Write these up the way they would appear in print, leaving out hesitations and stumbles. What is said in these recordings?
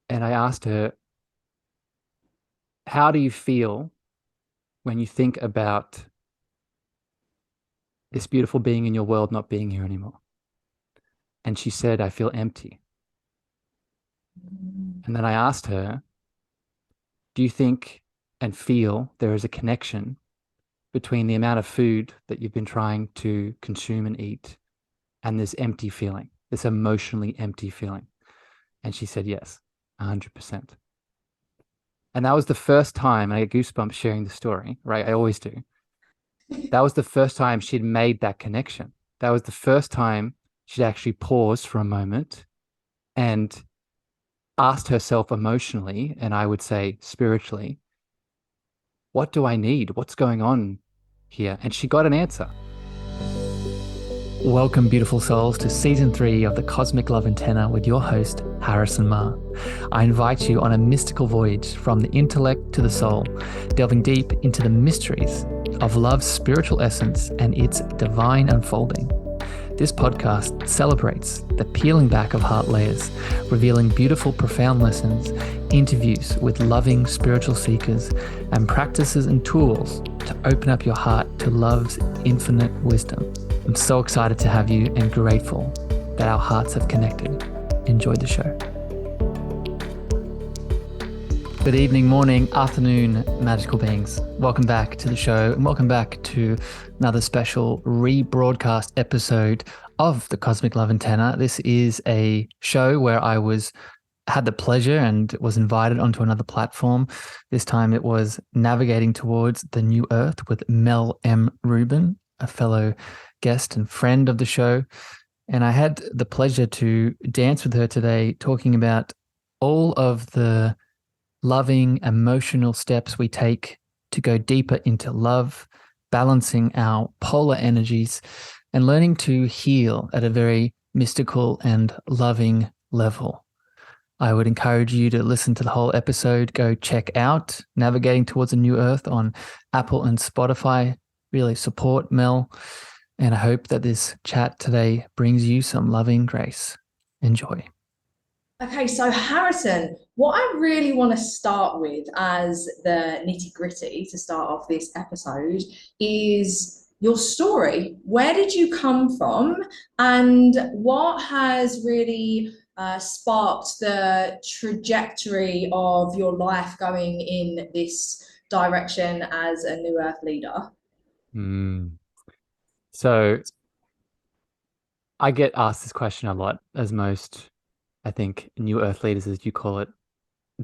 And I asked her, how do you feel when you think about this beautiful being in your world not being here anymore? And she said, I feel empty. And then I asked her, do you think and feel there is a connection between the amount of food that you've been trying to consume and eat and this empty feeling, this emotionally empty feeling? And she said, yes, 100%. And that was the first time, and I get goosebumps sharing the story, right? I always do. That was the first time she'd made that connection. That was the first time she'd actually paused for a moment and asked herself emotionally, and I would say spiritually, what do I need? What's going on here? And she got an answer. Welcome, beautiful souls, to season 3 of the Cosmic Love Antenna with your host, Harrison Ma. I invite you on a mystical voyage from the intellect to the soul, delving deep into the mysteries of love's spiritual essence and its divine unfolding. This podcast celebrates the peeling back of heart layers, revealing beautiful, profound lessons, interviews with loving spiritual seekers, and practices and tools to open up your heart to love's infinite wisdom. I'm so excited to have you and grateful that our hearts have connected. Enjoy the show. Good evening, morning, afternoon, magical beings. Welcome back to the show and welcome back to another special rebroadcast episode of the Cosmic Love Antenna. This is a show where I had the pleasure and was invited onto another platform. This time it was Navigating Towards the New Earth with Mel M. Rubin, a fellow guest and friend of the show. And I had the pleasure to dance with her today, talking about all of the loving, emotional steps we take to go deeper into love, balancing our polar energies, and learning to heal at a very mystical and loving level. I would encourage you to listen to the whole episode. Go check out Navigating Towards a New Earth on Apple and Spotify. Really support Mel. And I hope that this chat today brings you some loving grace. Enjoy. Okay, so Harrison, what I really want to start with as the nitty-gritty to start off this episode is your story. Where did you come from, and what has really sparked the trajectory of your life going in this direction as a New Earth leader? So I get asked this question a lot, as most, I think, New Earth leaders, as you call it,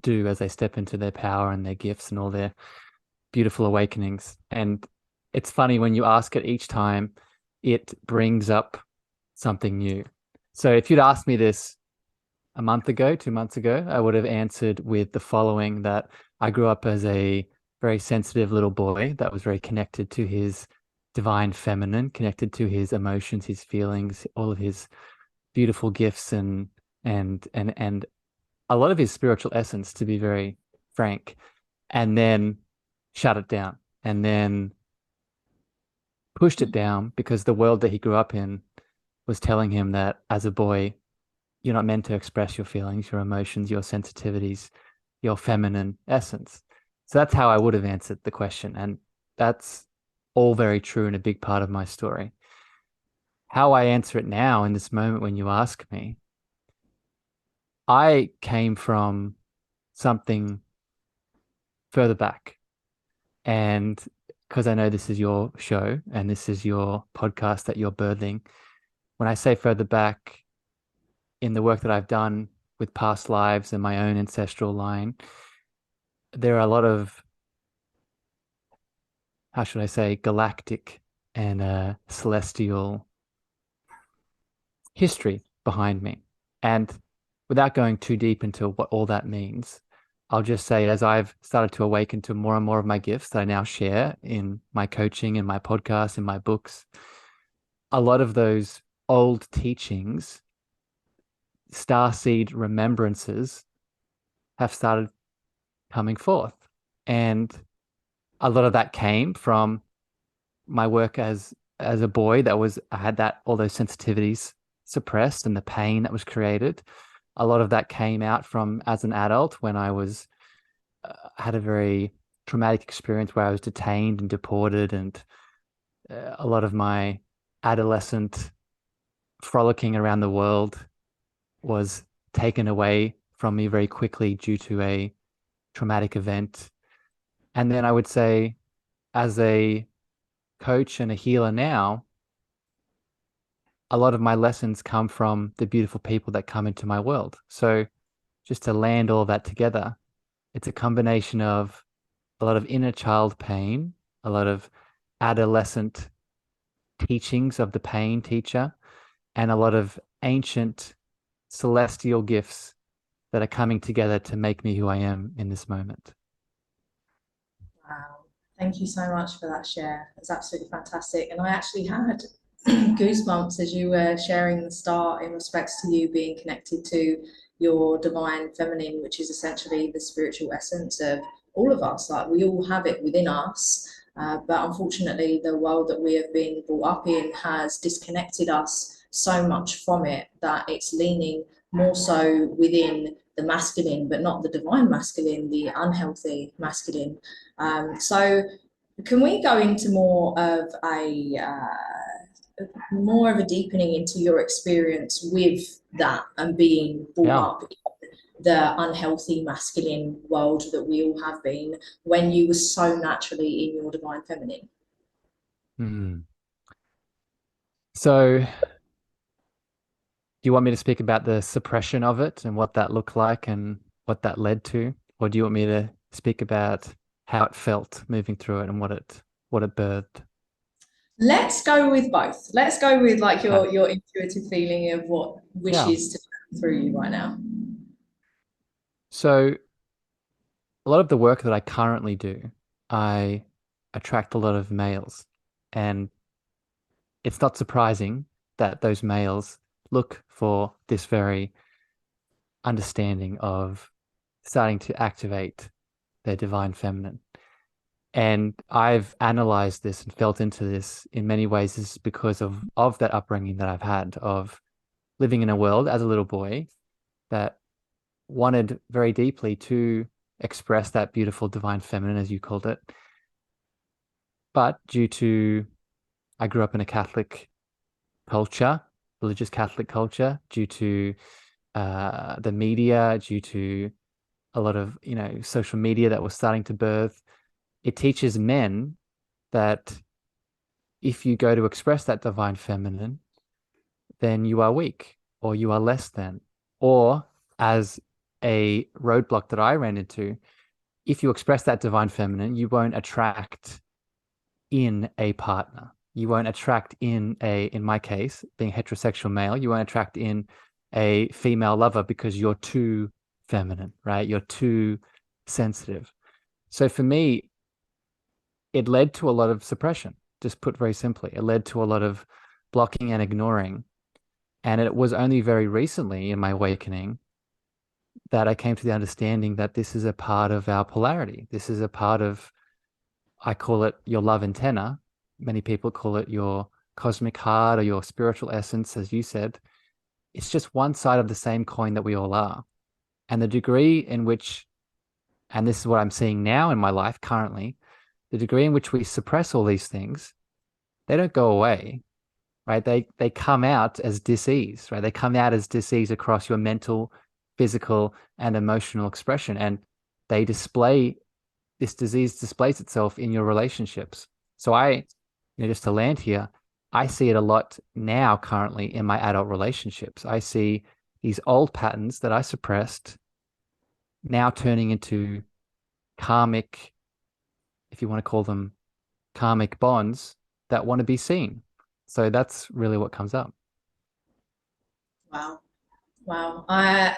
do as they step into their power and their gifts and all their beautiful awakenings. And it's funny when you ask it each time, it brings up something new. So if you'd asked me this a month ago, 2 months ago, I would have answered with the following: that I grew up as a very sensitive little boy that was very connected to his divine feminine, connected to his emotions, his feelings, all of his beautiful gifts and a lot of his spiritual essence, to be very frank, and then shut it down and then pushed it down because the world that he grew up in was telling him that as a boy, you're not meant to express your feelings, your emotions, your sensitivities, your feminine essence. So that's how I would have answered the question. And that's all very true and a big part of my story. How I answer it now in this moment when you ask me, I came from something further back. And because I know this is your show and this is your podcast that you're birthing, when I say further back, in the work that I've done with past lives and my own ancestral line, there are a lot of, how should I say, galactic and celestial history behind me. And without going too deep into what all that means, I'll just say, as I've started to awaken to more and more of my gifts that I now share in my coaching, in my podcast, in my books, a lot of those old teachings, starseed remembrances, have started coming forth. And a lot of that came from my work as a boy. I had all those sensitivities suppressed and the pain that was created. A lot of that came out from as an adult when I was had a very traumatic experience where I was detained and deported, and a lot of my adolescent frolicking around the world was taken away from me very quickly due to a traumatic event. And then I would say, as a coach and a healer now, a lot of my lessons come from the beautiful people that come into my world. So just to land all that together, it's a combination of a lot of inner child pain, a lot of adolescent teachings of the pain teacher, and a lot of ancient celestial gifts that are coming together to make me who I am in this moment. Wow. Thank you so much for that share. It's absolutely fantastic. And I actually had goosebumps as you were sharing the start in respects to you being connected to your divine feminine, which is essentially the spiritual essence of all of us. Like we all have it within us. But unfortunately, the world that we have been brought up in has disconnected us so much from it that it's leaning more so within the masculine, but not the divine masculine, the unhealthy masculine. So, can we go into more of a deepening into your experience with that and being brought Yeah. up in the unhealthy masculine world that we all have been when you were so naturally in your divine feminine? Hmm. So, do you want me to speak about the suppression of it and what that looked like and what that led to? Or do you want me to speak about how it felt moving through it and what it birthed? Let's go with both. Let's go with like Okay. your intuitive feeling of what Yeah. wishes to come through you right now. So a lot of the work that I currently do, I attract a lot of males. And it's not surprising that those males look for this very understanding of starting to activate their divine feminine. And I've analyzed this and felt into this in many ways is because of that upbringing that I've had of living in a world as a little boy that wanted very deeply to express that beautiful divine feminine, as you called it. But due to, I grew up in a Catholic culture, religious Catholic culture, due to the media, due to a lot of, social media that was starting to birth, it teaches men that if you go to express that divine feminine, then you are weak or you are less than. Or as a roadblock that I ran into, if you express that divine feminine, you won't attract in a partner. You won't attract in my case, being heterosexual male, you won't attract in a female lover because you're too feminine, right? You're too sensitive. So for me, it led to a lot of suppression, just put very simply. It led to a lot of blocking and ignoring. And it was only very recently in my awakening that I came to the understanding that this is a part of our polarity. This is a part of, I call it your love antenna. Many people call it your cosmic heart or your spiritual essence, as you said. It's just one side of the same coin that we all are. And the degree in which, and this is what I'm seeing now in my life currently, the degree in which we suppress all these things, they don't go away, right? They come out as disease, right? They come out as disease across your mental, physical, and emotional expression. And they display this disease displays itself in your relationships. So just to land here, I see it a lot now currently in my adult relationships. I see these old patterns that I suppressed now turning into karmic, if you want to call them karmic bonds that want to be seen. So that's really what comes up. Wow. Wow. And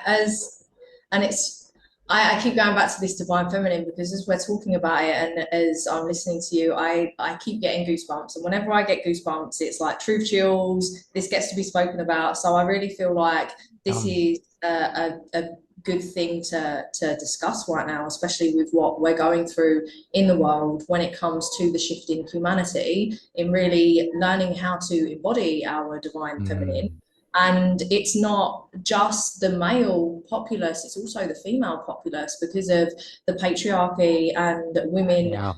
I keep going back to this divine feminine because as we're talking about it and as I'm listening to you, I keep getting goosebumps. And whenever I get goosebumps, it's like truth chills. This gets to be spoken about. So I really feel like this Um, is a good thing to discuss right now, especially with what we're going through in the world when it comes to the shift in humanity, in really learning how to embody our divine feminine mm, And it's not just the male populace, it's also the female populace because of the patriarchy and women Yeah.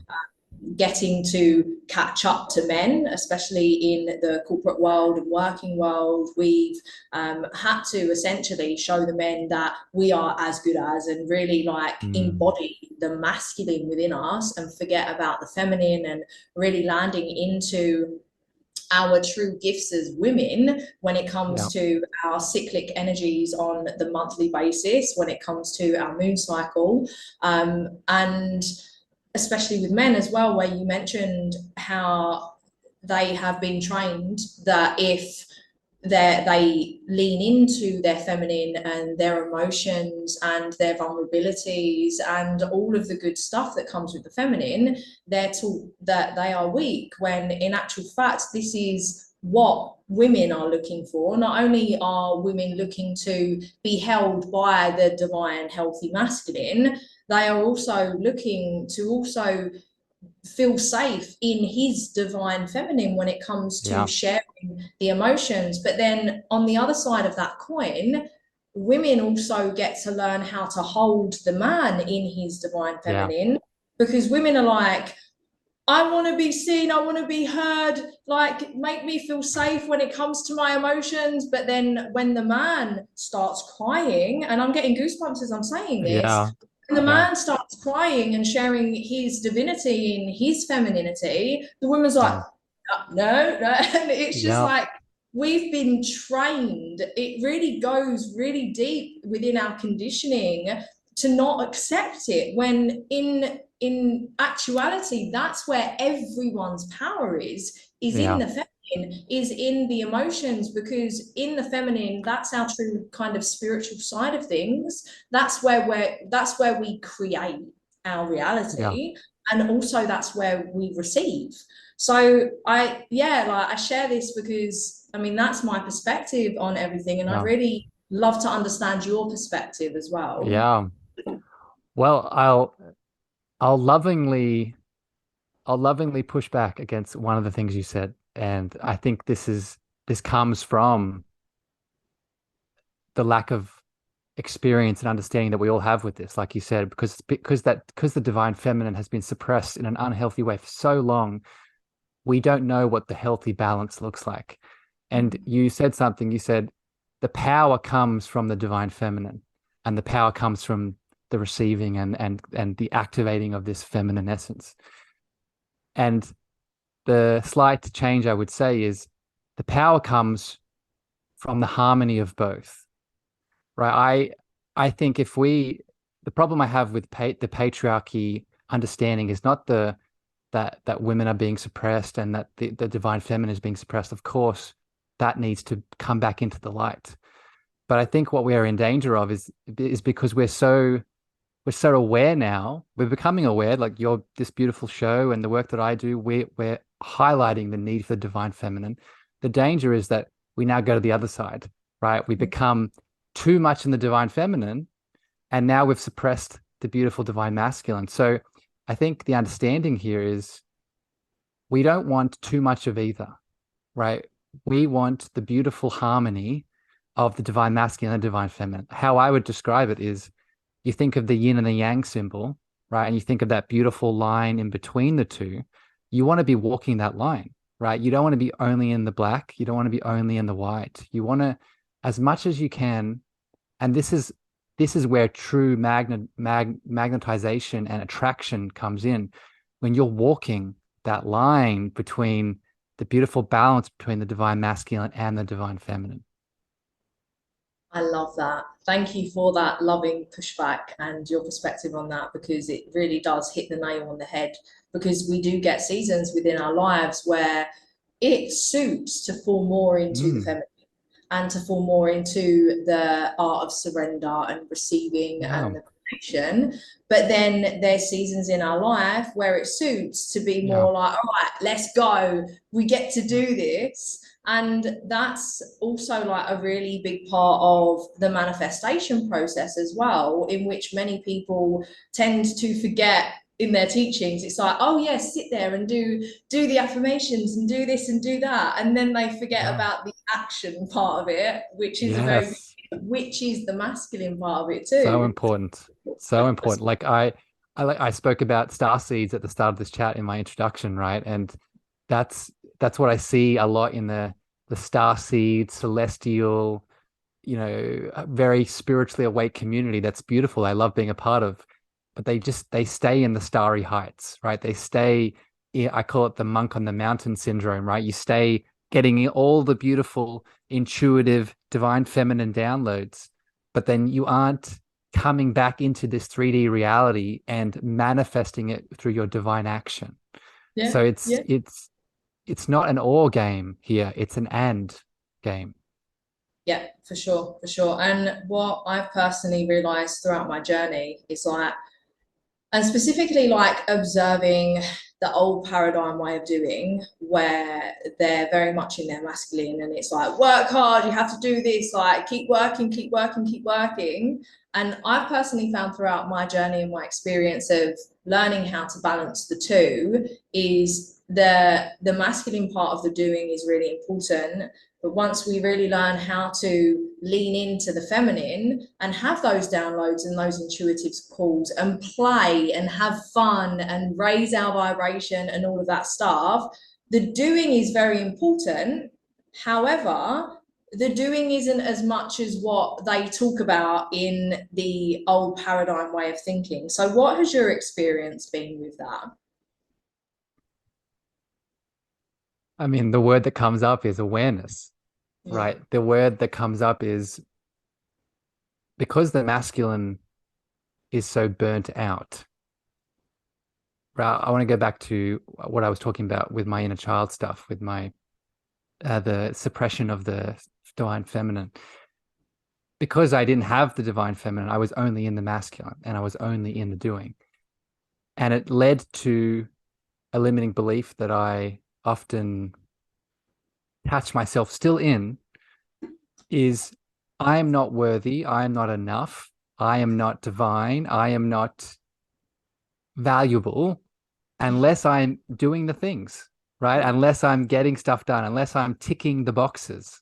getting to catch up to men, especially in the corporate world and working world. We've had to essentially show the men that we are as good as, and really like Mm. embody the masculine within us and forget about the feminine, and really landing into our true gifts as women when it Yeah. comes to our cyclic energies on the monthly basis, when it comes to our moon cycle, and especially with men as well, where you mentioned how they have been trained that if they lean into their feminine and their emotions and their vulnerabilities and all of the good stuff that comes with the feminine, they're taught that they are weak, when in actual fact this is what women are looking for. Not only are women looking to be held by the divine healthy masculine, they are also looking to also feel safe in his divine feminine when it comes to Yeah. sharing the emotions. But then on the other side of that coin, women also get to learn how to hold the man in his divine Yeah. feminine, because women are like, I want to be seen, I want to be heard, like make me feel safe when it comes to my emotions. But then when the man starts crying, and I'm getting goosebumps as I'm saying Yeah. this, when the Yeah. man starts crying and sharing his divinity in his femininity, the woman's like, Mm. no, no. And it's just Yeah. like, we've been trained. It really goes really deep within our conditioning to not accept it, when in actuality that's where everyone's power is in Yeah. the feminine, is in the emotions, because in the feminine that's our true kind of spiritual side of things. That's where we create our Yeah. reality, and also that's where we receive. So like I share this because I mean that's my perspective on everything, and I Yeah. really love to understand your perspective as well. Yeah. Well, I'll lovingly I'll lovingly push back against one of the things you said. And I think this comes from the lack of experience and understanding that we all have with this, like you said, because the divine feminine has been suppressed in an unhealthy way for so long, we don't know what the healthy balance looks like. And you said something, you said the power comes from the divine feminine, and the power comes from the receiving and the activating of this feminine essence. And the slight change I would say is the power comes from the harmony of both, right? I think if we the problem I have with the patriarchy understanding is not that women are being suppressed and that the divine feminine is being suppressed. Of course, that needs to come back into the light. But I think what we are in danger of is because we're so aware now. We're becoming aware, like your this beautiful show and the work that I do. We're highlighting the need for the divine feminine. The danger is that we now go to the other side, right? We become too much in the divine feminine, and now we've suppressed the beautiful divine masculine. So I think the understanding here is we don't want too much of either, right? We want the beautiful harmony of the divine masculine and divine feminine. How I would describe it is you think of the yin and the yang symbol, right? And you think of that beautiful line in between the two. You want to be walking that line, right? You don't want to be only in the black. You don't want to be only in the white. You want to, as much as you can, and this is where true magnetization and attraction comes in. When you're walking that line between the beautiful balance between the divine masculine and the divine feminine. I love that. Thank you for that loving pushback and your perspective on that, because it really does hit the nail on the head. Because we do get seasons within our lives where it suits to fall more into the Mm, feminine and to fall more into the art of surrender and receiving yeah, and the creation. But then there's seasons in our life where it suits to be yeah, more like, all right, let's go. We get to do this. And that's also like a really big part of the manifestation process as well, in which many people tend to forget in their teachings. It's like, oh yes, sit there and do the affirmations and do this and do that, and then they forget Yeah. about the action part of it, which is a very Yes. which is the masculine part of it So too. important. So important. Like I spoke about star seeds at the start of this chat in my introduction, right? And that's that's what I see a lot in the star seed, celestial, a very spiritually awake community. That's beautiful. I love being a part of, but they stay in the starry heights, right? They stay, I call it the monk on the mountain syndrome, right? You stay getting all the beautiful, intuitive, divine feminine downloads, but then you aren't coming back into this 3D reality and manifesting it through your divine action. Yeah, So yeah. it's not an or game here, it's an and game. Yeah, for sure, for sure. And what I've personally realized throughout my journey is like, and specifically like observing the old paradigm way of doing where they're very much in their masculine and it's like work hard, you have to do this, like keep working, keep working, keep working. And I've personally found throughout my journey and my experience of learning how to balance the two is the masculine part of the doing is really important, but once we really learn how to lean into the feminine and have those downloads and those intuitive calls and play and have fun and raise our vibration and all of that stuff, the doing is very important. However, the doing isn't as much as what they talk about in the old paradigm way of thinking. So, what has your experience been with that? I mean, the word that comes up is awareness, Yeah. right? The word that comes up is because the masculine is so burnt out. Right? I want to go back to what I was talking about with my inner child stuff, with my the suppression of the divine feminine. Because I didn't have the divine feminine, I was only in the masculine and I was only in the doing. And it led to a limiting belief that I often catch myself still in is I am not worthy, I am not enough, I am not divine, I am not valuable unless I'm doing the things, right? Unless I'm getting stuff done, unless I'm ticking the boxes.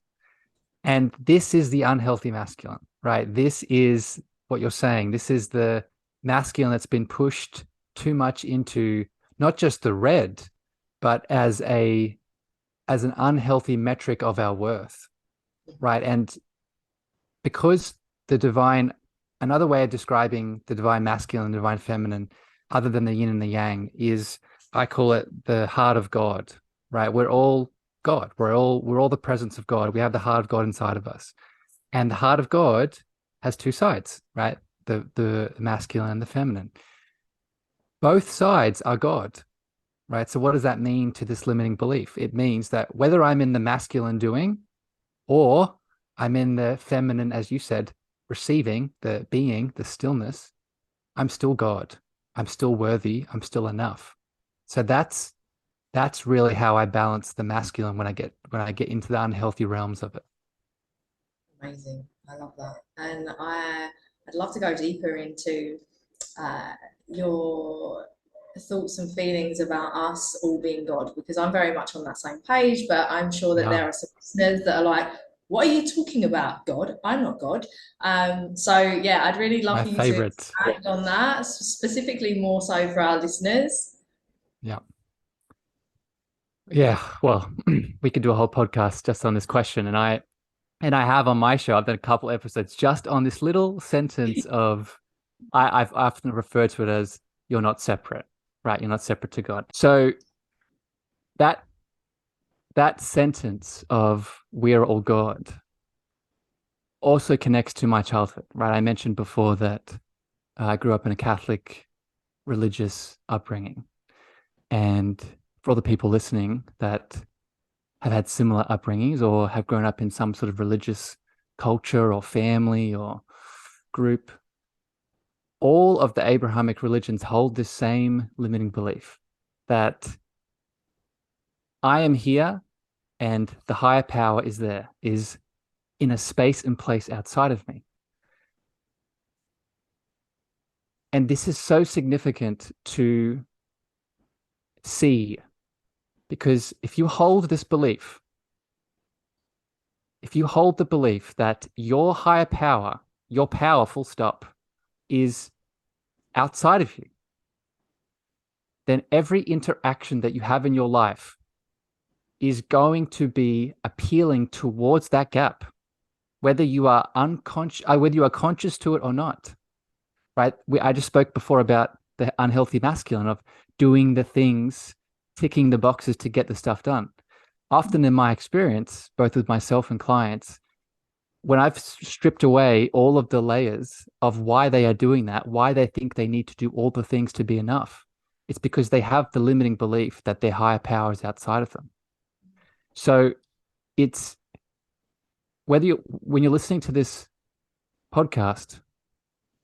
And this is the unhealthy masculine, right? This is what you're saying. This is the masculine that's been pushed too much into not just the red, but as an unhealthy metric of our worth, right? And because the divine, another way of describing the divine masculine, divine feminine, other than the yin and the yang, is I call it the heart of God, right? We're all God. We're all the presence of God. We have the heart of God inside of us. And the heart of God has two sides, right? The masculine and the feminine. Both sides are God, right? So what does that mean to this limiting belief? It means that whether I'm in the masculine doing or I'm in the feminine, as you said, receiving, the being, the stillness, I'm still God. I'm still worthy. I'm still enough. So that's really how I balance the masculine when I get into the unhealthy realms of it. Amazing. I love that. And I'd love to go deeper into uh, your thoughts and feelings about us all being God, because I'm very much on that same page, but I'm sure that Yeah, there are some listeners that are like, what are you talking about, God? I'm not God. So yeah, I'd really love my for you to favorite. expand on that, specifically more so for our listeners. Yeah. Yeah, well, we could do a whole podcast just on this question, and I have on my show. I've done a couple episodes just on this little sentence of I've often referred to it as you're not separate, right? You're not separate to God. So that that sentence of we are all God also connects to my childhood, right? I mentioned before that I grew up in a Catholic religious upbringing, and for all the people listening that have had similar upbringings or have grown up in some sort of religious culture or family or group, all of the Abrahamic religions hold this same limiting belief that I am here and the higher power is there, is in a space and place outside of me. And this is so significant to see, because if you hold the belief that your higher power, your power, full stop, is outside of you, then every interaction that you have in your life is going to be appealing towards that gap, whether you are whether you are conscious to it or not. Right? I just spoke before about the unhealthy masculine of doing the things, ticking the boxes to get the stuff done. Often in my experience, both with myself and clients, when I've stripped away all of the layers of why they are doing that, why they think they need to do all the things to be enough, it's because they have the limiting belief that their higher power is outside of them. So it's when you're listening to this podcast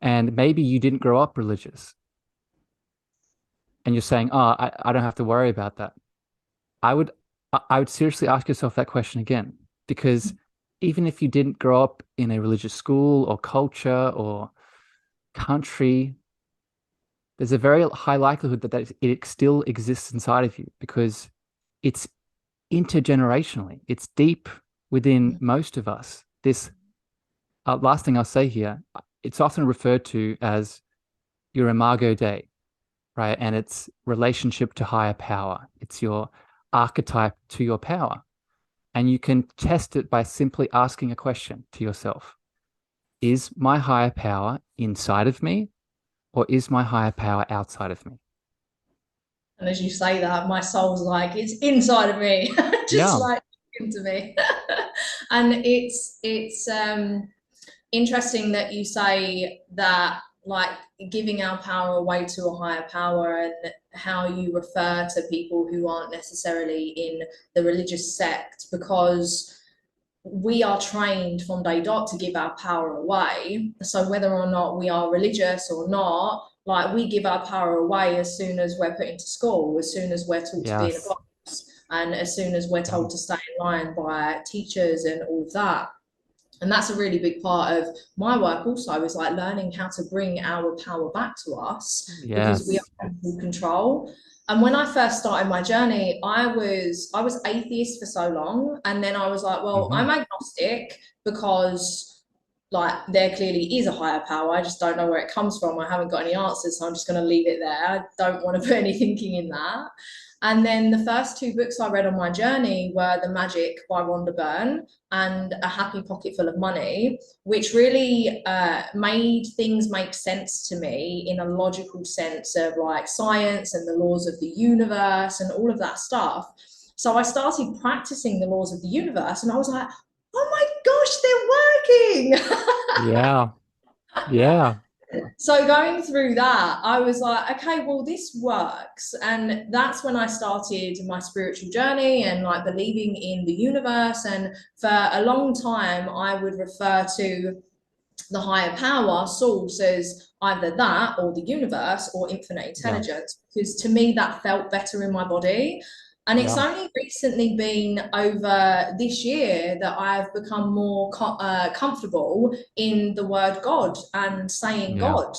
and maybe you didn't grow up religious and you're saying, oh, I don't have to worry about that. I would I would seriously ask yourself that question again, because even if you didn't grow up in a religious school or culture or country, there's a very high likelihood that it still exists inside of you because it's intergenerationally, it's deep within most of us. This last thing I'll say here, it's often referred to as your imago Dei, right? And it's relationship to higher power. It's your archetype to your power. And you can test it by simply asking a question to yourself. Is my higher power inside of me, or is my higher power outside of me? And as you say that, my soul's like, it's inside of me, just Yeah. like into me. And it's interesting that you say that, like, giving our power away to a higher power, and how you refer to people who aren't necessarily in the religious sect, because we are trained from day dot to give our power away. So whether or not we are religious or not, like, we give our power away as soon as we're put into school, as soon as we're taught to be in a Yes. box, and as soon as we're Yeah. told to stay in line by teachers and all of that. And that's a really big part of my work also, is like learning how to bring our power back to us, because we Yes. are in full control. And when I first started my journey, I was atheist for so long, and then I was like, well, Hmm. I'm agnostic, because like there clearly is a higher power. I just don't know where it comes from. I haven't got any answers, so I'm just going to leave it there. I don't want to put any thinking in that. And then the first two books I read on my journey were The Magic by Rhonda Byrne and A Happy Pocket Full of Money, which really made things make sense to me in a logical sense of like science and the laws of the universe and all of that stuff. So I started practicing the laws of the universe, and I was like, oh my gosh, they're working. Yeah. Yeah. So going through that, I was like, okay, well, this works. And that's when I started my spiritual journey and like believing in the universe. And for a long time, I would refer to the higher power source as either that or the universe or infinite Yeah. intelligence, because to me that felt better in my body. And it's Yeah. only recently been over this year that I've become more comfortable in the word God and saying Yeah. God.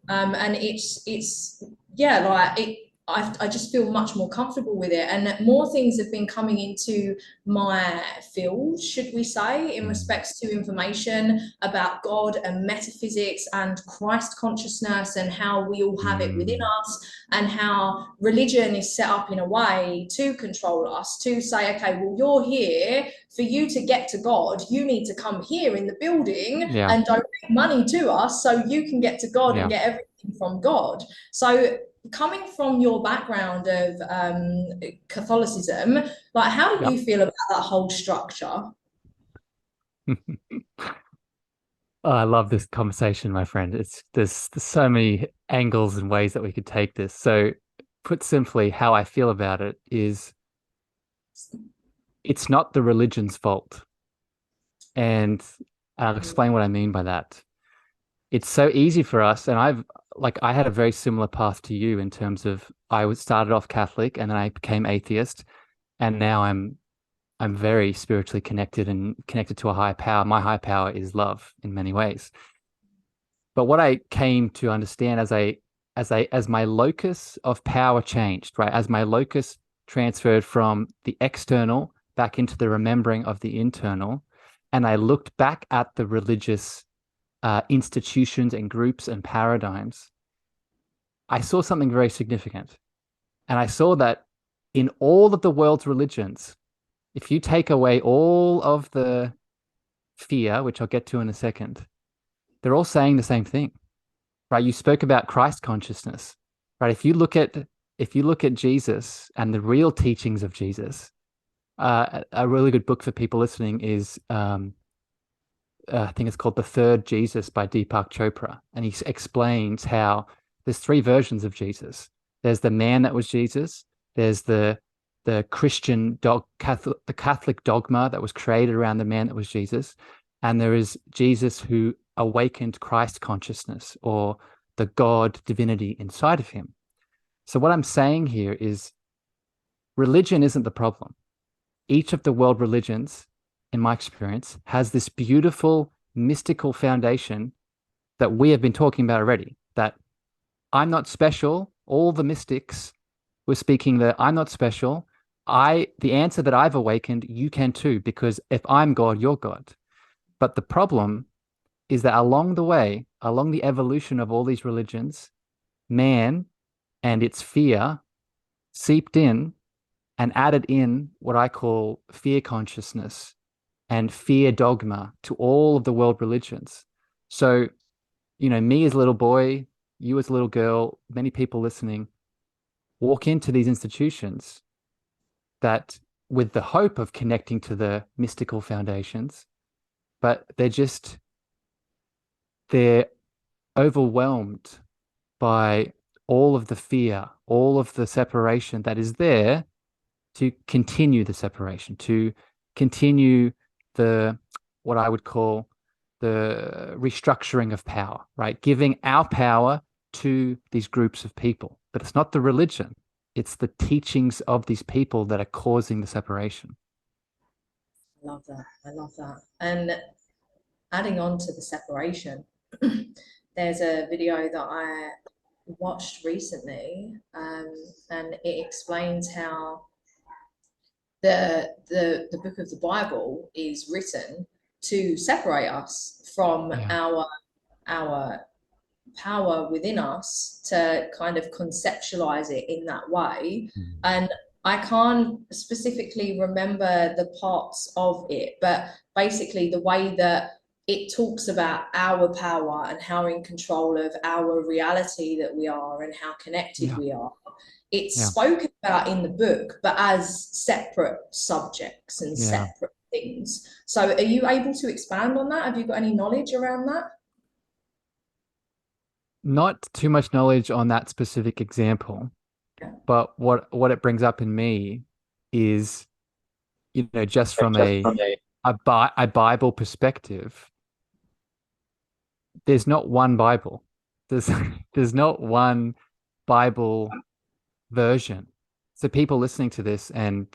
And it's yeah, like it. I just feel much more comfortable with it, and more things have been coming into my field, should we say, in Mm. respects to information about God and metaphysics and Christ consciousness, and how we all have it within Mm. us, and how religion is set up in a way to control us, to say, okay, well, you're here, for you to get to God, you need to come here in the building Yeah. and donate money to us so you can get to God and Yeah. get everything from God. So coming from your background of Catholicism, like, how do Yeah. you feel about that whole structure? Oh, I love this conversation, my friend. There's so many angles and ways that we could take this. So, put simply, how I feel about it is it's not the religion's fault. And I'll explain what I mean by that. It's so easy for us, and I had a very similar path to you in terms of I was started off Catholic and then I became atheist, and now I'm very spiritually connected and connected to a higher power. My higher power is love in many ways. But what I came to understand as I as my locus of power changed, right? As my locus transferred from the external back into the remembering of the internal, and I looked back at the religious institutions and groups and paradigms, I saw something very significant. And I saw that in all of the world's religions, if you take away all of the fear, which I'll get to in a second, they're all saying the same thing, right? You spoke about Christ consciousness, right? If you look at Jesus and the real teachings of Jesus, a really good book for people listening is I think it's called The Third Jesus by Deepak Chopra. And he explains how there's three versions of Jesus. There's the man that was Jesus. There's the Catholic dogma that was created around the man that was Jesus. And there is Jesus who awakened Christ consciousness, or the God divinity inside of him. So what I'm saying here is religion isn't the problem. Each of the world religions, in my experience, has this beautiful mystical foundation that we have been talking about already. That I'm not special. All the mystics were speaking that I'm not special. The answer that I've awakened, you can too, because if I'm God, you're God. But the problem is that along the way, along the evolution of all these religions, man and its fear seeped in and added in what I call fear consciousness and fear dogma to all of the world religions. So, me as a little boy, you as a little girl, many people listening, walk into these institutions that with the hope of connecting to the mystical foundations, but they're overwhelmed by all of the fear, all of the separation that is there to continue the separation, to continue the what I would call the restructuring of power, right? Giving our power to these groups of people. But it's not the religion, it's the teachings of these people that are causing the separation. I love that. I love that. And adding on to the separation, there's a video that I watched recently, and it explains how the book of the Bible is written to separate us from Yeah. our power within us, to kind of conceptualize it in that way. Mm. And I can't specifically remember the parts of it, but basically the way that it talks about our power and how in control of our reality that we are and how connected Yeah. we are. It's Yeah. spoken about in the book, but as separate subjects and Yeah. separate things. So are you able to expand on that? Have you got any knowledge around that? Not too much knowledge on that specific example, Yeah. but what it brings up in me is, just from Just from a a Bible perspective, there's not one Bible. There's there's not one Bible version. So people listening to this and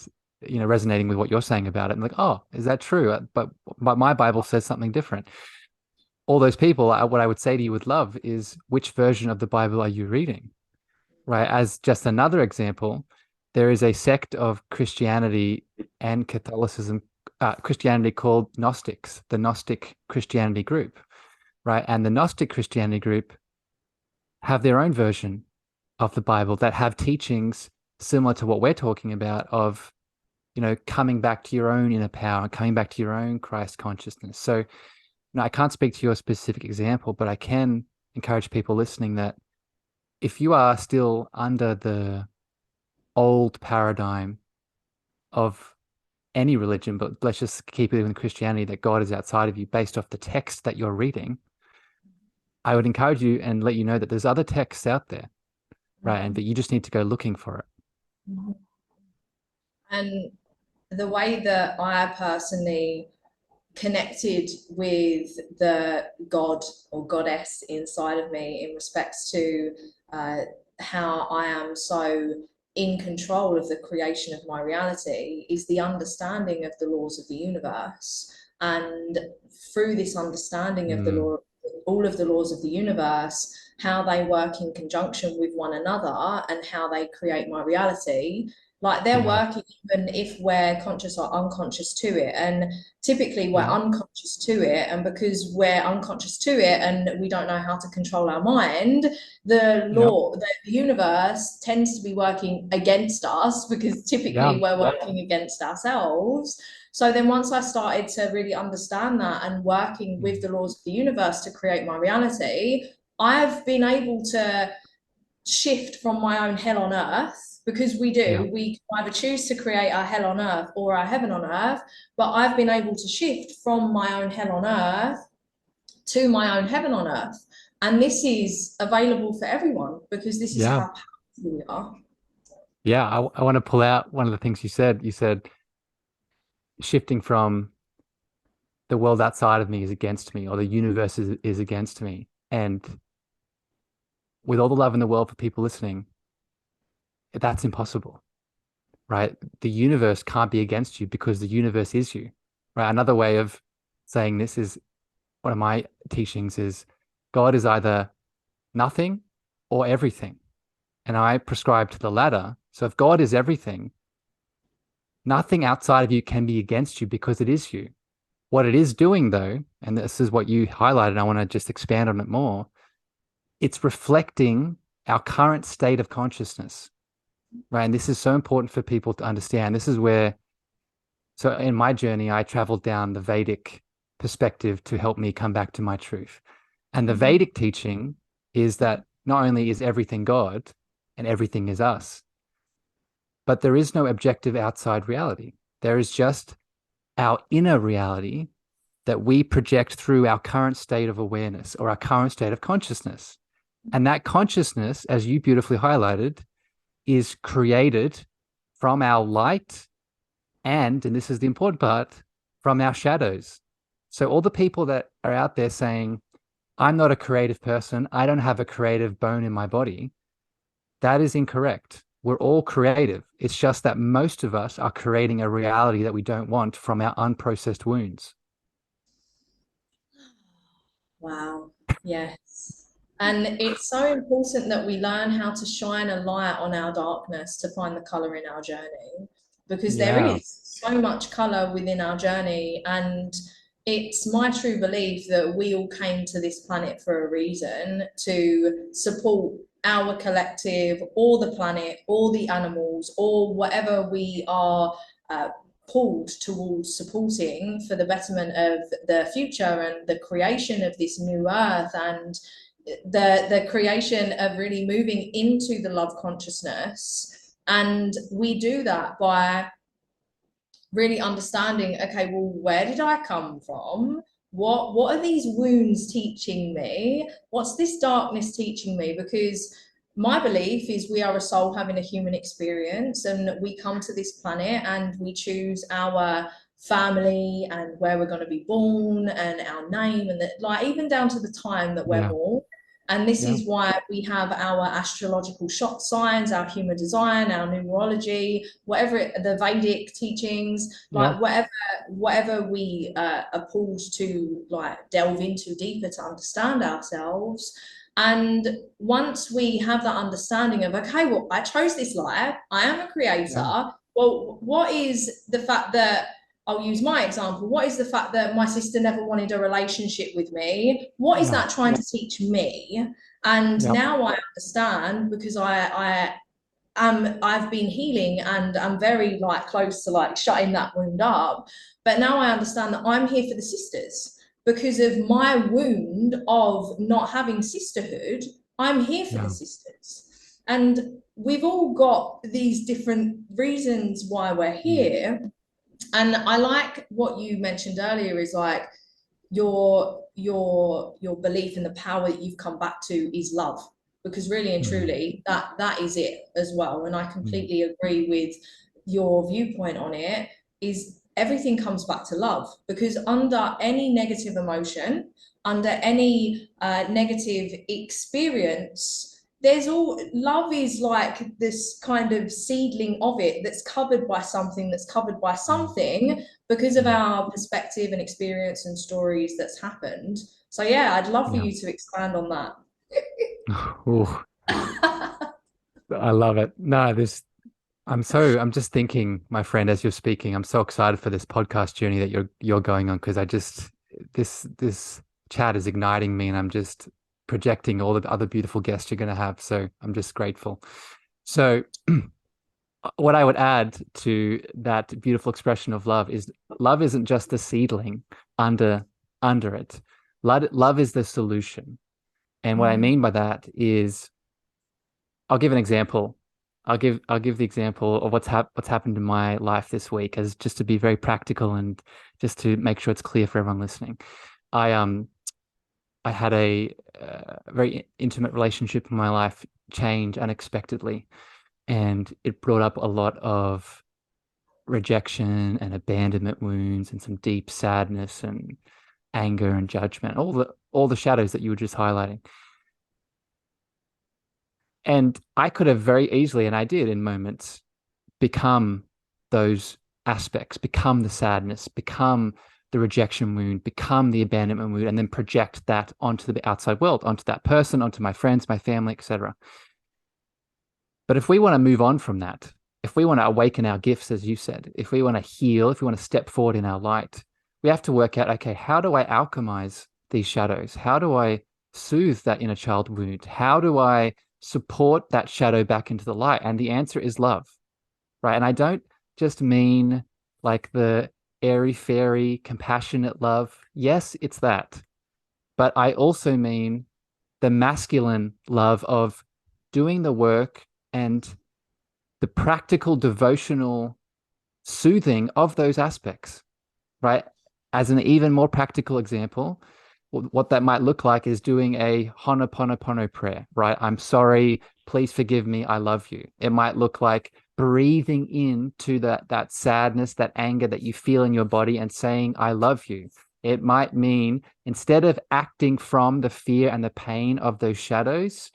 resonating with what you're saying about it, and like, oh, is that true? But my Bible says something different. All those people, what I would say to you with love is, which version of the Bible are you reading? Right? As just another example, there is a sect of Christianity and Catholicism, Christianity called Gnostics, the Gnostic Christianity group, right? And the Gnostic Christianity group have their own version of the Bible that have teachings similar to what we're talking about of, coming back to your own inner power, coming back to your own Christ consciousness. So, I can't speak to your specific example, but I can encourage people listening that if you are still under the old paradigm of any religion, but let's just keep it in Christianity, that God is outside of you based off the text that you're reading, I would encourage you and let you know that there's other texts out there, right? And that you just need to go looking for it. And the way that I personally connected with the God or goddess inside of me in respects to uh, how I am so in control of the creation of my reality is the understanding of the laws of the universe. And through this understanding of the Mm, law, all of the laws of the universe how they work in conjunction with one another, and how they create my reality. Like they're Yeah. working even if we're conscious or unconscious to it. And typically we're Yeah. unconscious to it. And because we're unconscious to it and we don't know how to control our mind, Yeah. the universe tends to be working against us because typically Yeah. we're working against ourselves. So then once I started to really understand that and working with Mm. the laws of the universe to create my reality, I've been able to shift from my own hell on earth, because Yeah. we either choose to create our hell on earth or our heaven on earth. But I've been able to shift from my own hell on earth to my own heaven on earth. And this is available for everyone because this is Yeah. how powerful we are. Yeah. I want to pull out one of the things you said. You said shifting from the world outside of me is against me, or the universe is against me. And with all the love in the world for people listening, that's impossible, right? The universe can't be against you because the universe is you, right? Another way of saying this is one of my teachings is God is either nothing or everything. And I prescribe to the latter. So if God is everything, nothing outside of you can be against you because it is you. What it is doing, though, and this is what you highlighted, I want to just expand on it more, it's reflecting our current state of consciousness, right? And this is so important for people to understand. This is where, so in my journey, I traveled down the Vedic perspective to help me come back to my truth. And the Mm-hmm. Vedic teaching is that not only is everything God and everything is us, but there is no objective outside reality. There is just our inner reality that we project through our current state of awareness or our current state of consciousness. And that consciousness, as you beautifully highlighted, is created from our light and this is the important part, from our shadows. So all the people that are out there saying, I'm not a creative person, I don't have a creative bone in my body, that is incorrect. We're all creative. It's just that most of us are creating a reality that we don't want from our unprocessed wounds. Wow. Yes. And it's so important that we learn how to shine a light on our darkness to find the color in our journey, because there Yeah. is so much color within our journey. And it's my true belief that we all came to this planet for a reason, to support our collective or the planet or the animals or whatever we are uh, pulled towards supporting for the betterment of the future and the creation of this new earth, and the creation of really moving into the love consciousness. And we do that by really understanding, okay, well, where did I come from? What are these wounds teaching me? What's this darkness teaching me? Because my belief is we are a soul having a human experience, and we come to this planet and we choose our family and where we're going to be born and our name, and that, like, even down to the time that we're Yeah. born. And this Yeah. is why we have our astrological shot signs, our human design, our numerology, whatever the Vedic teachings, Yeah. like whatever we are pulled to like delve into deeper to understand ourselves. And once we have that understanding of, okay, well, I chose this life, I am a Yeah. creator. Well, what is the fact that, I'll use my example. What is the fact that my sister never wanted a relationship with me? What is Yeah. that trying to teach me? And Yeah. now I understand, because I've been healing and I'm very like close to like shutting that wound up. But now I understand that I'm here for the sisters because of my wound of not having sisterhood. I'm here for the Yeah. sisters. And we've all got these different reasons why we're Mm. here. And I like what you mentioned earlier is like your belief in the power that you've come back to is love, because really and Mm. truly that is it as well. And I Mm. completely agree with your viewpoint on it. Is everything comes back to love, because under any negative emotion, under any negative experience, there's all love is like this kind of seedling of it that's covered by something, that's covered by Mm. something, because of Mm. our perspective and experience and stories that's happened. So yeah, I'd love for Yeah. you to expand on that. Ooh, I love it. No, I'm just thinking, my friend, as you're speaking, I'm so excited for this podcast journey that you're going on because this chat is igniting me and I'm just projecting all the other beautiful guests you're going to have. So I'm just grateful. So what I would add to that beautiful expression of love isn't just the seedling under under it. Love is the solution. And what I Mm, mean by that is I'll give an example. I'll give the example of what's happened in my life this week as just to be very practical and just to make sure it's clear for everyone listening. I I had a very intimate relationship in my life change unexpectedly, and it brought up a lot of rejection and abandonment wounds and some deep sadness and anger and judgment, all the shadows that you were just highlighting. And I could have very easily, and I did in moments, become those aspects, become the sadness, become the rejection wound, become the abandonment wound, and then project that onto the outside world, onto that person, onto my friends, my family, etc. But if we want to move on from that, if we want to awaken our gifts, as you said, if we want to heal, if we want to step forward in our light, we have to work out, okay, how do I alchemize these shadows? How do I soothe that inner child wound? How do I support that shadow back into the light? And the answer is love, right? And I don't just mean like the airy fairy, compassionate love. Yes, it's that. But I also mean the masculine love of doing the work and the practical devotional soothing of those aspects, right? As an even more practical example, what that might look like is doing a Ho'oponopono prayer, right? I'm sorry, please forgive me, I love you. It might look like breathing into that sadness, that anger that you feel in your body and saying, I love you. It might mean instead of acting from the fear and the pain of those shadows,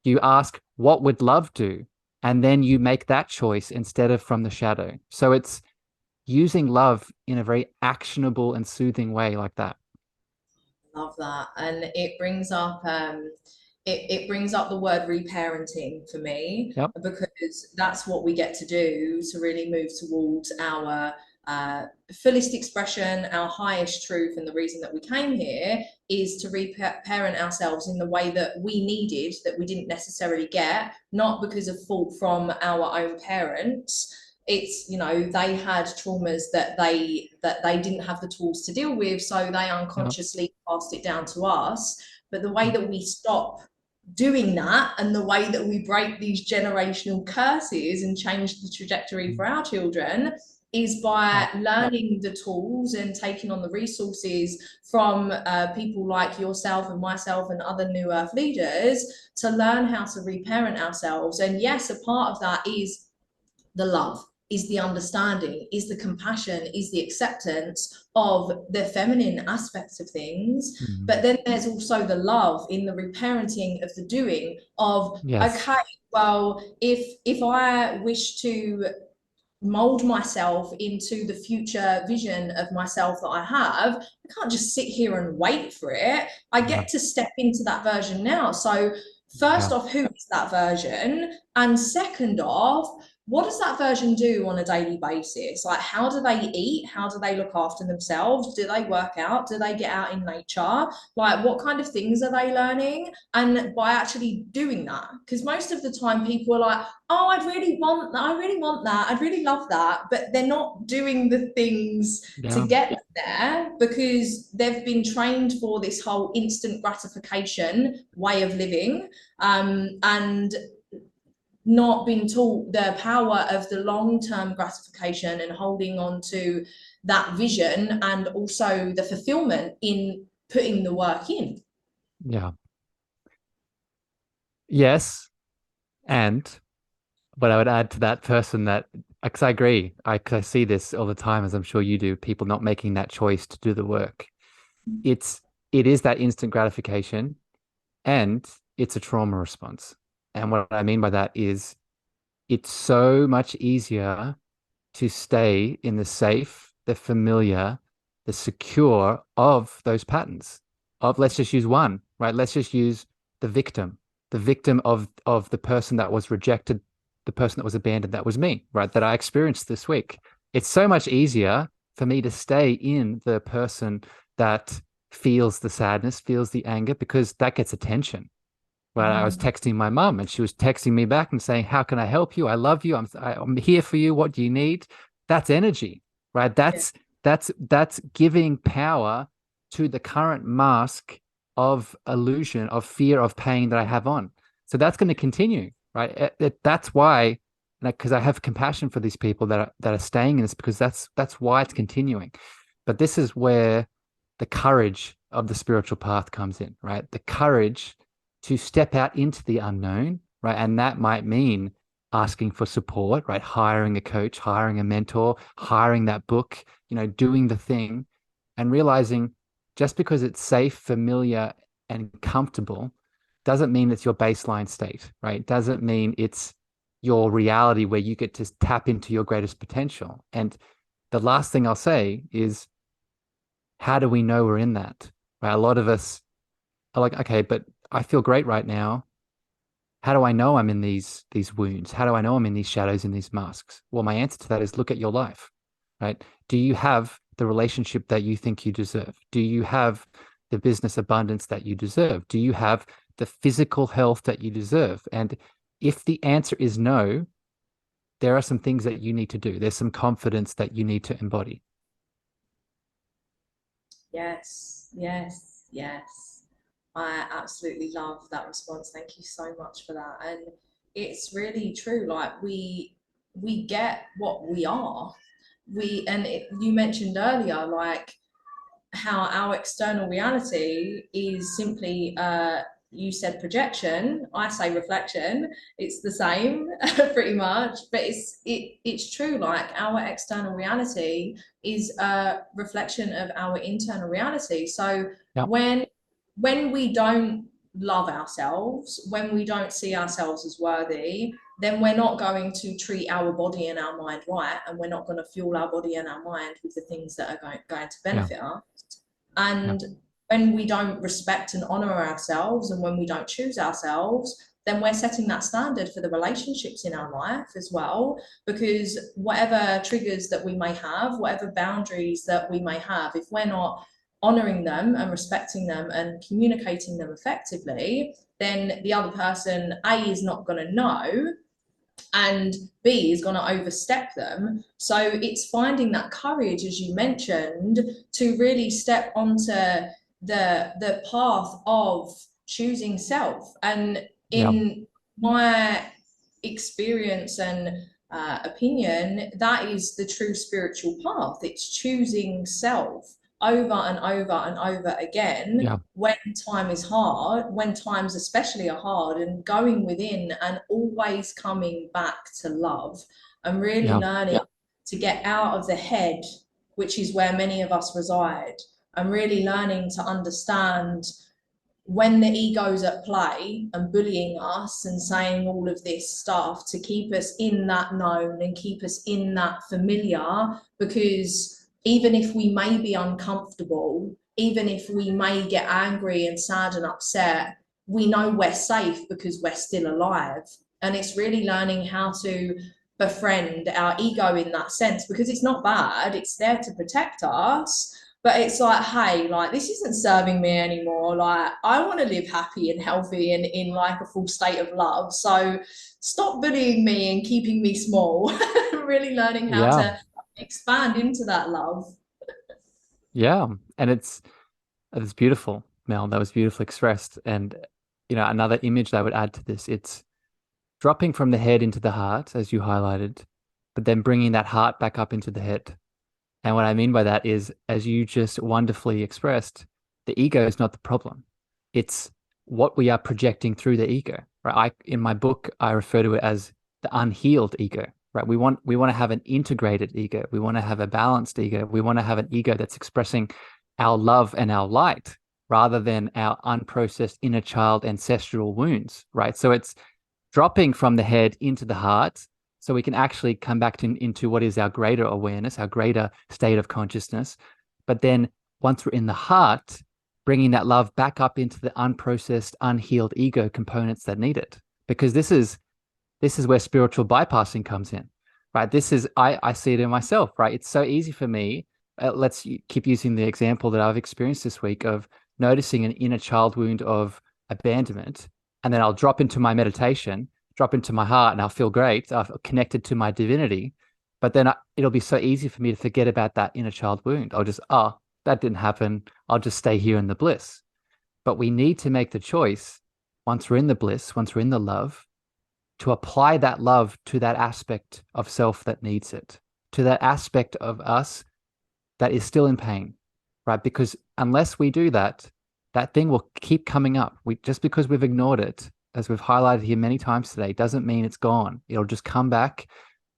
you ask, what would love do? And then you make that choice instead of from the shadow. So it's using love in a very actionable and soothing way like that. love that. And it brings up the word reparenting for me Yep. because that's what we get to do to really move towards our fullest expression, our highest truth. And the reason that we came here is to reparent ourselves in the way that we needed, that we didn't necessarily get, not because of fault from our own parents. It's, they had traumas that they didn't have the tools to deal with, so they Yep. unconsciously passed it down to us. But the way Yep. that we stop doing that, and the way that we break these generational curses and change the trajectory for our children, is by Yep. learning the tools and taking on the resources from people like yourself and myself and other New Earth leaders to learn how to reparent ourselves. And yes, a part of that is the love, is the understanding, is the compassion, is the acceptance of the feminine aspects of things. But Mhm. then there's also the love in the reparenting of the doing of, Yes. okay, well, if I wish to mold myself into the future vision of myself that I have, I can't just sit here and wait for it. I Yeah. get to step into that version now. So, first Yeah. off, who is that version? And second off, what does that version do on a daily basis? Like, how do they eat? How do they look after themselves? Do they work out? Do they get out in nature? Like, what kind of things are they learning? And by actually doing that, because most of the time people are like, oh, I'd really want that. I really want that. I'd really love that. But they're not doing the things to Yeah. get there because they've been trained for this whole instant gratification way of living, and not been taught the power of the long-term gratification and holding on to that vision, and also the fulfillment in putting the work in. Yeah. Yes. And but I would add to that person that because I agree, cause I see this all the time, as I'm sure you do, people not making that choice to do the work. It's it is that instant gratification and it's a trauma response. And what I mean by that is it's so much easier to stay in the safe, the familiar, the secure of those patterns. Of let's just use one, right? Let's just use the victim, the victim of the person that was rejected, the person that was abandoned. That was me, right? That I experienced this week. It's so much easier for me to stay in the person that feels the sadness, feels the anger, because that gets attention. Right? I was Mm, texting my mum, and she was texting me back and saying, "How can I help you? I love you. I'm here for you. What do you need?" That's energy, right? yeah. That's giving power to the current mask of illusion, of fear, of pain that I have on. So that's going to continue, right? That's why, because I have compassion for these people that are staying in this, because that's why it's continuing. But this is where the courage of the spiritual path comes in, right? The courage to step out into the unknown, right? And that might mean asking for support, right? Hiring a coach, hiring a mentor, hiring that book, doing the thing, and realizing just because it's safe, familiar, and comfortable doesn't mean it's your baseline state, right? Doesn't mean it's your reality where you get to tap into your greatest potential. And the last thing I'll say is, how do we know we're in that? Right? A lot of us are like, okay, but I feel great right now. How do I know I'm in these wounds? How do I know I'm in these shadows, in these masks? Well, my answer to that is look at your life, right? Do you have the relationship that you think you deserve? Do you have the business abundance that you deserve? Do you have the physical health that you deserve? And if the answer is no, there are some things that you need to do. There's some confidence that you need to embody. Yes, yes, yes. I absolutely love that response. Thank you so much for that. And it's really true. Like we get what we are. You mentioned earlier, like how our external reality is simply you said projection, I say reflection. It's the same pretty much, but it's true. Like our external reality is a reflection of our internal reality. So Yeah, when we don't love ourselves, when we don't see ourselves as worthy, then we're not going to treat our body and our mind right, and we're not going to fuel our body and our mind with the things that are going to yeah, benefit us. yeah, And when we don't respect and honor ourselves, and when we don't choose ourselves, then we're setting that standard for the relationships in our life as well. Because whatever triggers that we may have, whatever boundaries that we may have, if we're not honoring them and respecting them and communicating them effectively, then the other person, A, is not going to know, and B is going to overstep them. So it's finding that courage, as you mentioned, to really step onto the path of choosing self. And yeah, in my experience and opinion, that is the true spiritual path. It's choosing self over and over and over again yeah, when time is hard, when times especially are hard, and going within and always coming back to love and really yeah, learning to get out of the head, which is where many of us reside, and really learning to understand when the ego's at play and bullying us and saying all of this stuff to keep us in that known and keep us in that familiar, because even if we may be uncomfortable, even if we may get angry and sad and upset, we know we're safe because we're still alive. And it's really learning how to befriend our ego in that sense, because it's not bad, it's there to protect us, but it's like, hey, like this isn't serving me anymore. Like I want to live happy and healthy and in like a full state of love. So stop bullying me and keeping me small. Really learning how yeah, to expand into that love. yeah. And it's beautiful, Mel. That was beautifully expressed. And another image that I would add to this, it's dropping from the head into the heart, as you highlighted, but then bringing that heart back up into the head. And what I mean by that is, as you just wonderfully expressed, the ego is not the problem. It's what we are projecting through the ego, right? In my book, I refer to it as the unhealed ego, right? We want to have an integrated ego. We want to have a balanced ego. We want to have an ego that's expressing our love and our light rather than our unprocessed inner child ancestral wounds, right? So it's dropping from the head into the heart so we can actually come back into what is our greater awareness, our greater state of consciousness. But then once we're in the heart, bringing that love back up into the unprocessed, unhealed ego components that need it. Because this is where spiritual bypassing comes in, right? I see it in myself, right? It's so easy for me. Let's keep using the example that I've experienced this week of noticing an inner child wound of abandonment. And then I'll drop into my meditation, drop into my heart, and I'll feel great. I've connected to my divinity. But then it'll be so easy for me to forget about that inner child wound. I'll just, oh, that didn't happen. I'll just stay here in the bliss. But we need to make the choice once we're in the bliss, once we're in the love, to apply that love to that aspect of self that needs it, to that aspect of us that is still in pain, right? Because unless we do that, that thing will keep coming up. Just because we've ignored it, as we've highlighted here many times today, doesn't mean it's gone. It'll just come back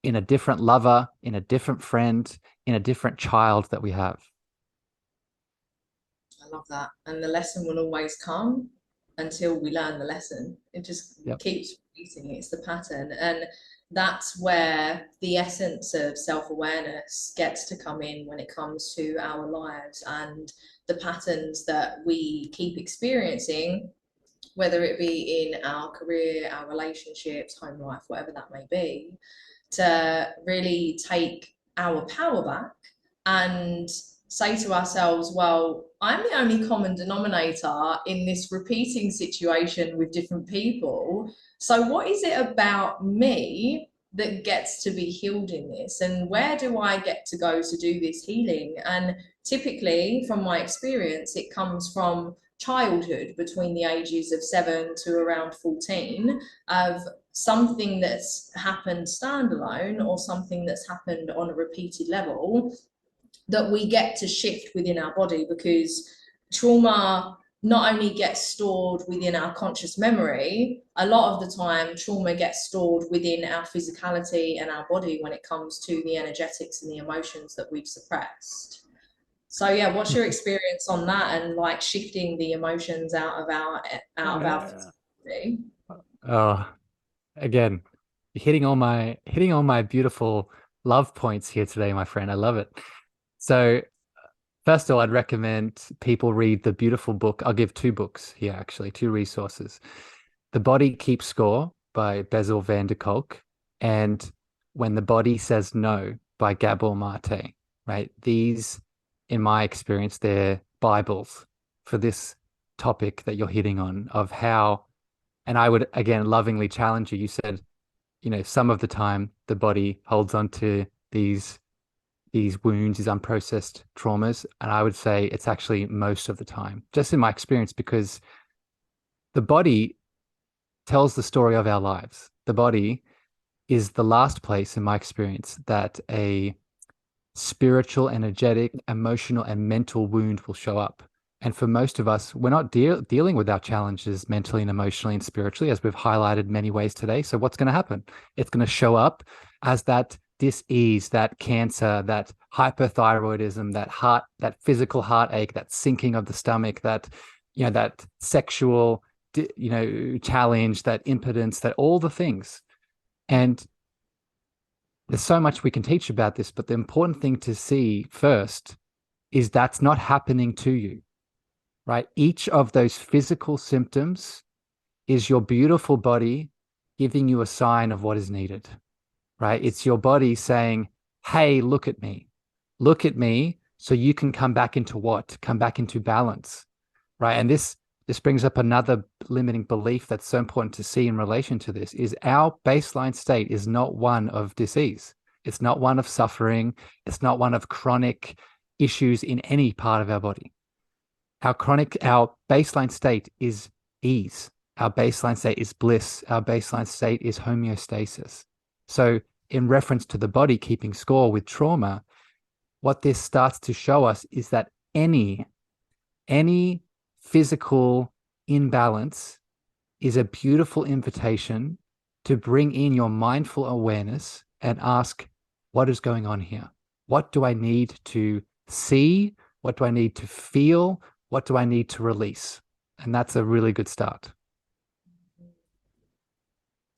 in a different lover, in a different friend, in a different child that we have. I love that. And the lesson will always come until we learn the lesson. It just Yep. keeps repeating. It's the pattern. And that's where the essence of self-awareness gets to come in when it comes to our lives and the patterns that we keep experiencing, whether it be in our career, our relationships, home life, whatever that may be, to really take our power back and say to ourselves, well, I'm the only common denominator in this repeating situation with different people. So, what is it about me that gets to be healed in this? And where do I get to go to do this healing? And typically, from my experience, it comes from childhood between the ages of 7 to around 14 of something that's happened standalone or something that's happened on a repeated level that we get to shift within our body, because trauma not only gets stored within our conscious memory, a lot of the time trauma gets stored within our physicality and our body when it comes to the energetics and the emotions that we've suppressed. So yeah, what's your experience on that and like shifting the emotions out of our physicality? Oh, again, you're hitting all my beautiful love points here today, my friend. I love it. So first of all, I'd recommend people read the beautiful book. I'll give two books here, actually, two resources. The Body Keeps Score by Bezel van der Kolk and When the Body Says No by Gabor Mate, right? These, in my experience, they're Bibles for this topic that you're hitting on of how, and I would, again, lovingly challenge you. You said, some of the time the body holds on to these wounds, these unprocessed traumas. And I would say it's actually most of the time, just in my experience, because the body tells the story of our lives. The body is the last place, in my experience, that a spiritual, energetic, emotional, and mental wound will show up. And for most of us, we're not dealing with our challenges mentally and emotionally and spiritually, as we've highlighted many ways today. So what's going to happen? It's going to show up as that dis-ease, that cancer, that hyperthyroidism, that physical heartache, that sinking of the stomach, that sexual, challenge, that impotence, that all the things. And there's so much we can teach about this, but the important thing to see first is that's not happening to you, right? Each of those physical symptoms is your beautiful body giving you a sign of what is needed, right? It's your body saying, hey, look at me. Look at me so you can come back into what? Come back into balance, right? And this brings up another limiting belief that's so important to see in relation to this is our baseline state is not one of disease. It's not one of suffering. It's not one of chronic issues in any part of our body. Our baseline state is ease. Our baseline state is bliss. Our baseline state is homeostasis. So in reference to the body keeping score with trauma, what this starts to show us is that any physical imbalance is a beautiful invitation to bring in your mindful awareness and ask, what is going on here? What do I need to see? What do I need to feel? What do I need to release? And that's a really good start.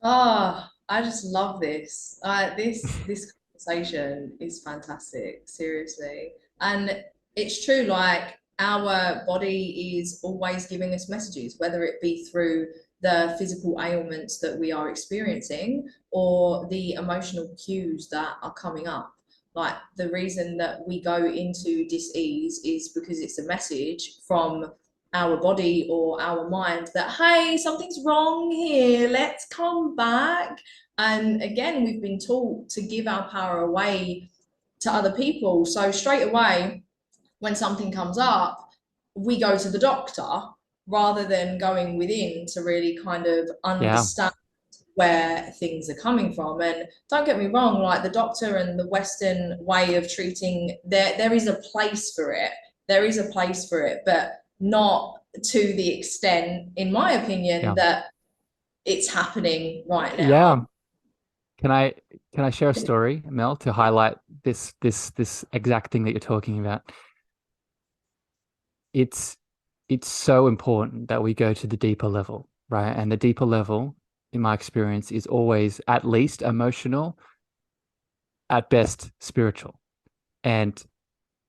Ah, I just love this. This conversation is fantastic, seriously. And it's true, like our body is always giving us messages, whether it be through the physical ailments that we are experiencing or the emotional cues that are coming up. Like the reason that we go into dis-ease is because it's a message from our body or our mind that, hey, something's wrong here, let's come back. And again, we've been taught to give our power away to other people. So straight away, when something comes up, we go to the doctor rather than going within to really kind of Yeah. understand where things are coming from. And don't get me wrong, like the doctor and the Western way of treating, there is a place for it. There is a place for it, but not to the extent, in my opinion, Yeah. that it's happening right Yeah. now. Can I can I share a story, Mel, to highlight this exact thing that you're talking about? It's it's so important that we go to the deeper level, right? And the deeper level, in my experience, is always at least emotional, at best spiritual. And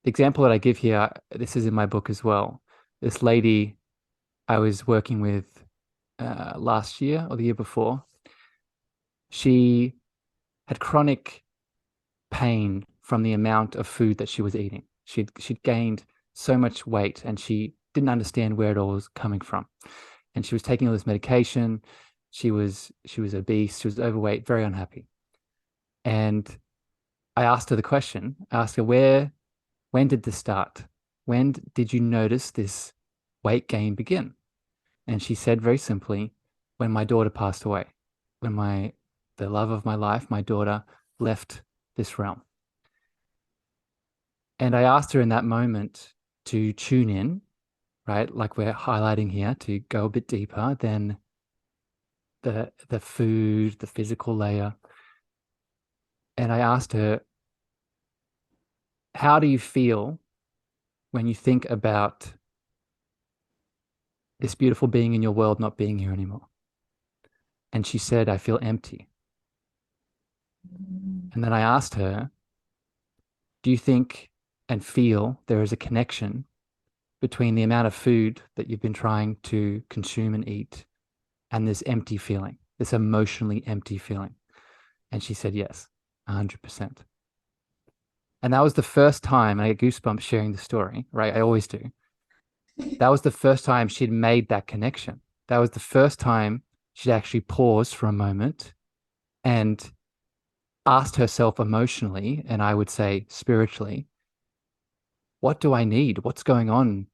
the example that I give here, this is in my book as well. This lady I was working with last year or the year before, she had chronic pain from the amount of food that she was eating. She'd gained so much weight and she didn't understand where it all was coming from. And she was taking all this medication. She was obese, she was overweight, very unhappy. And I asked her the question, I asked her when did this start? When did you notice this weight gain begin? And she said very simply, when my daughter passed away, when the love of my life, my daughter, left this realm. And I asked her in that moment to tune in, right? Like we're highlighting here, to go a bit deeper than the food, the physical layer. And I asked her, how do you feel when you think about this beautiful being in your world not being here anymore? And she said, I feel empty. And then I asked her, do you think and feel there is a connection between the amount of food that you've been trying to consume and eat and this empty feeling, this emotionally empty feeling? And she said, yes, 100%. And that was the first time, and I get goosebumps sharing the story, right? I always do. That was the first time she'd made that connection. That was the first time she'd actually paused for a moment and asked herself emotionally, and I would say spiritually, what do I need? What's going on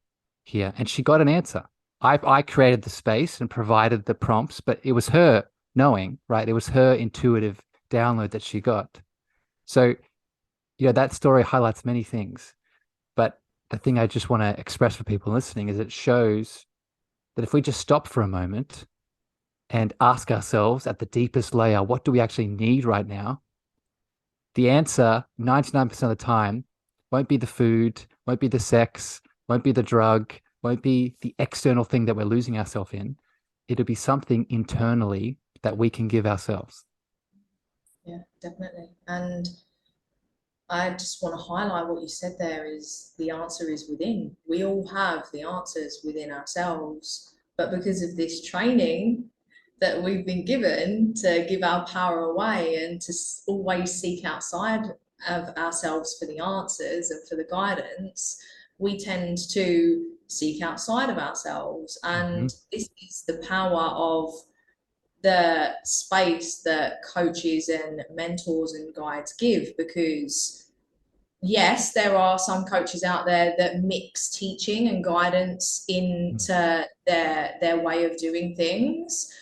here? And she got an answer. I created the space and provided the prompts, but it was her knowing, right? It was her intuitive download that she got. So, that story highlights many things. But the thing I just want to express for people listening is it shows that if we just stop for a moment and ask ourselves at the deepest layer, what do we actually need right now? The answer 99% of the time won't be the food, won't be the sex, won't be the drug, won't be the external thing that we're losing ourselves in. It'll be something internally that we can give ourselves. Yeah, definitely. And I just want to highlight what you said there is the answer is within. We all have the answers within ourselves, but because of this training that we've been given to give our power away and to always seek outside of ourselves for the answers and for the guidance, we tend to seek outside of ourselves. Mm-hmm. And this is the power of the space that coaches and mentors and guides give, because yes, there are some coaches out there that mix teaching and guidance into their way of doing things,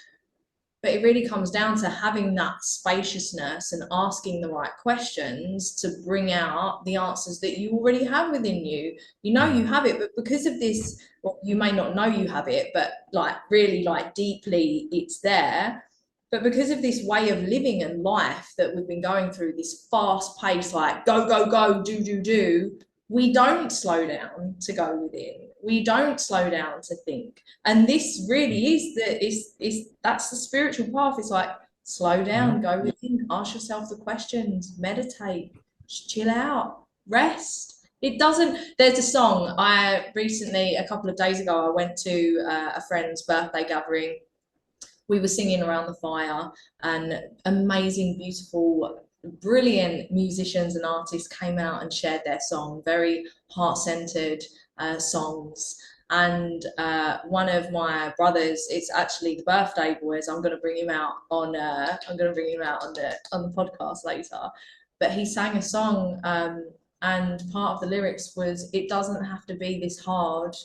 but it really comes down to having that spaciousness and asking the right questions to bring out the answers that you already have within you. You know you have it, but because of this, well, you may not know you have it, but like really like deeply it's there. But because of this way of living and life that we've been going through, this fast pace, like go, go, go, do, we don't slow down to go within. We don't slow down to think. And this really is that's the spiritual path. It's like slow Yeah. down, go within, ask yourself the questions, meditate, just chill out, rest. It doesn't. There's a song I recently, a couple of days ago, I went to a friend's birthday gathering. We were singing around the fire, and amazing, beautiful, brilliant musicians and artists came out and shared their song, very heart-centered songs. And one of my brothers, it's actually the birthday boys. I'm going to bring him out on. I'm going to bring him out on the podcast later. But he sang a song, and part of the lyrics was, "It doesn't have to be this hard.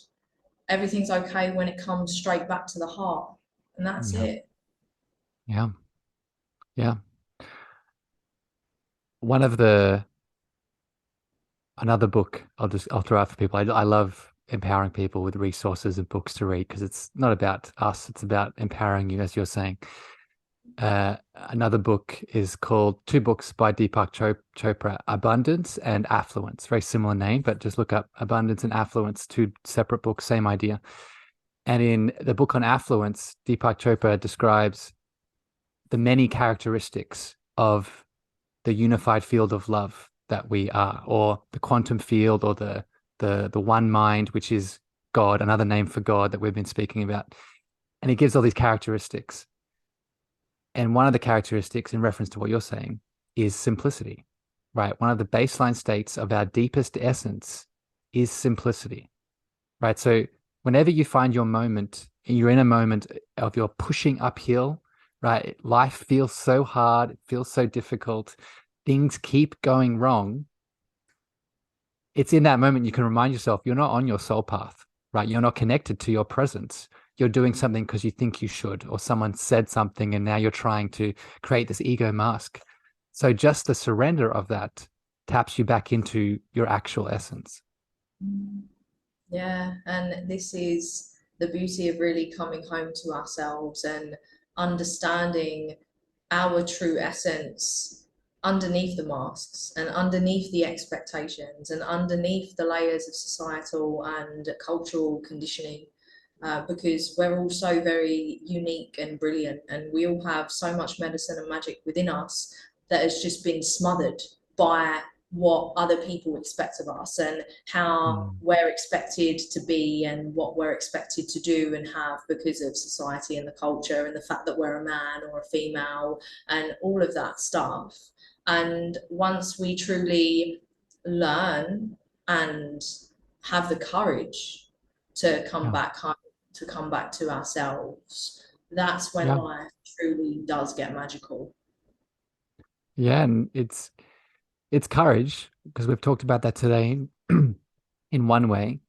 Everything's okay when it comes straight back to the heart." And that's Yeah. it. Yeah. Yeah. One of the Another book I'll throw out for people. I love empowering people with resources and books to read because it's not about us, it's about empowering you, as you're saying. Another book is called two books by Deepak Chopra, Abundance and Affluence. Very similar name, but just look up Abundance and Affluence, two separate books, same idea. And in the book on affluence, Deepak Chopra describes the many characteristics of the unified field of love that we are, or the quantum field, or the one mind, which is God, another name for God that we've been speaking about. And he gives all these characteristics. And one of the characteristics, in reference to what you're saying, is simplicity, right? One of the baseline states of our deepest essence is simplicity, right? So whenever you find your moment, you're in a moment of you're pushing uphill, right? Life feels so hard, it feels so difficult, things keep going wrong. It's in that moment you can remind yourself you're not on your soul path, right? You're not connected to your presence. You're doing something because you think you should, or someone said something and now you're trying to create this ego mask. So just the surrender of that taps you back into your actual essence. Yeah, and this is the beauty of really coming home to ourselves and understanding our true essence underneath the masks and underneath the expectations and underneath the layers of societal and cultural conditioning. Because we're all so very unique and brilliant, and we all have so much medicine and magic within us that has just been smothered by what other people expect of us and how Mm. we're expected to be and what we're expected to do and have because of society and the culture and the fact that we're a man or a female and all of that stuff. And once we truly learn and have the courage to come Yeah. back home, to come back to ourselves, that's when Yeah. life truly does get magical. Yeah. And it's courage, because we've talked about that today in one way,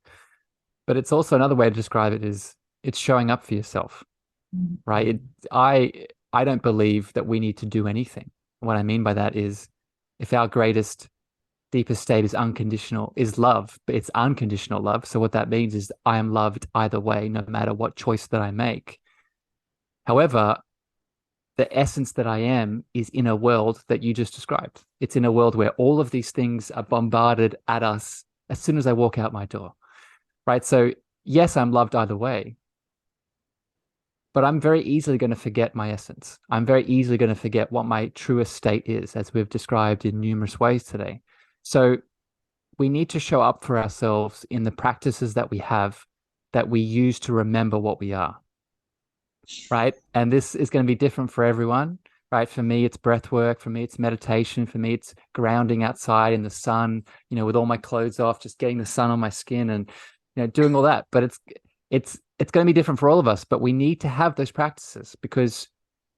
but it's also another way to describe it is it's showing up for yourself, right? I don't believe that we need to do anything. What I mean by that is if our greatest, deepest state is unconditional, is love, but it's unconditional love. So what that means is I am loved either way, no matter what choice that I make. However, the essence that I am is in a world that you just described. It's in a world where all of these things are bombarded at us as soon as I walk out my door, right? So, yes, I'm loved either way, but I'm very easily going to forget my essence. I'm very easily going to forget what my truest state is, as we've described in numerous ways today. So, we need to show up for ourselves in the practices that we have that we use to remember what we are, right? And this is going to be different for everyone, right? For me, it's breath work. For me, it's meditation. For me, it's grounding outside in the sun, with all my clothes off, just getting the sun on my skin and, doing all that. But it's going to be different for all of us, but we need to have those practices because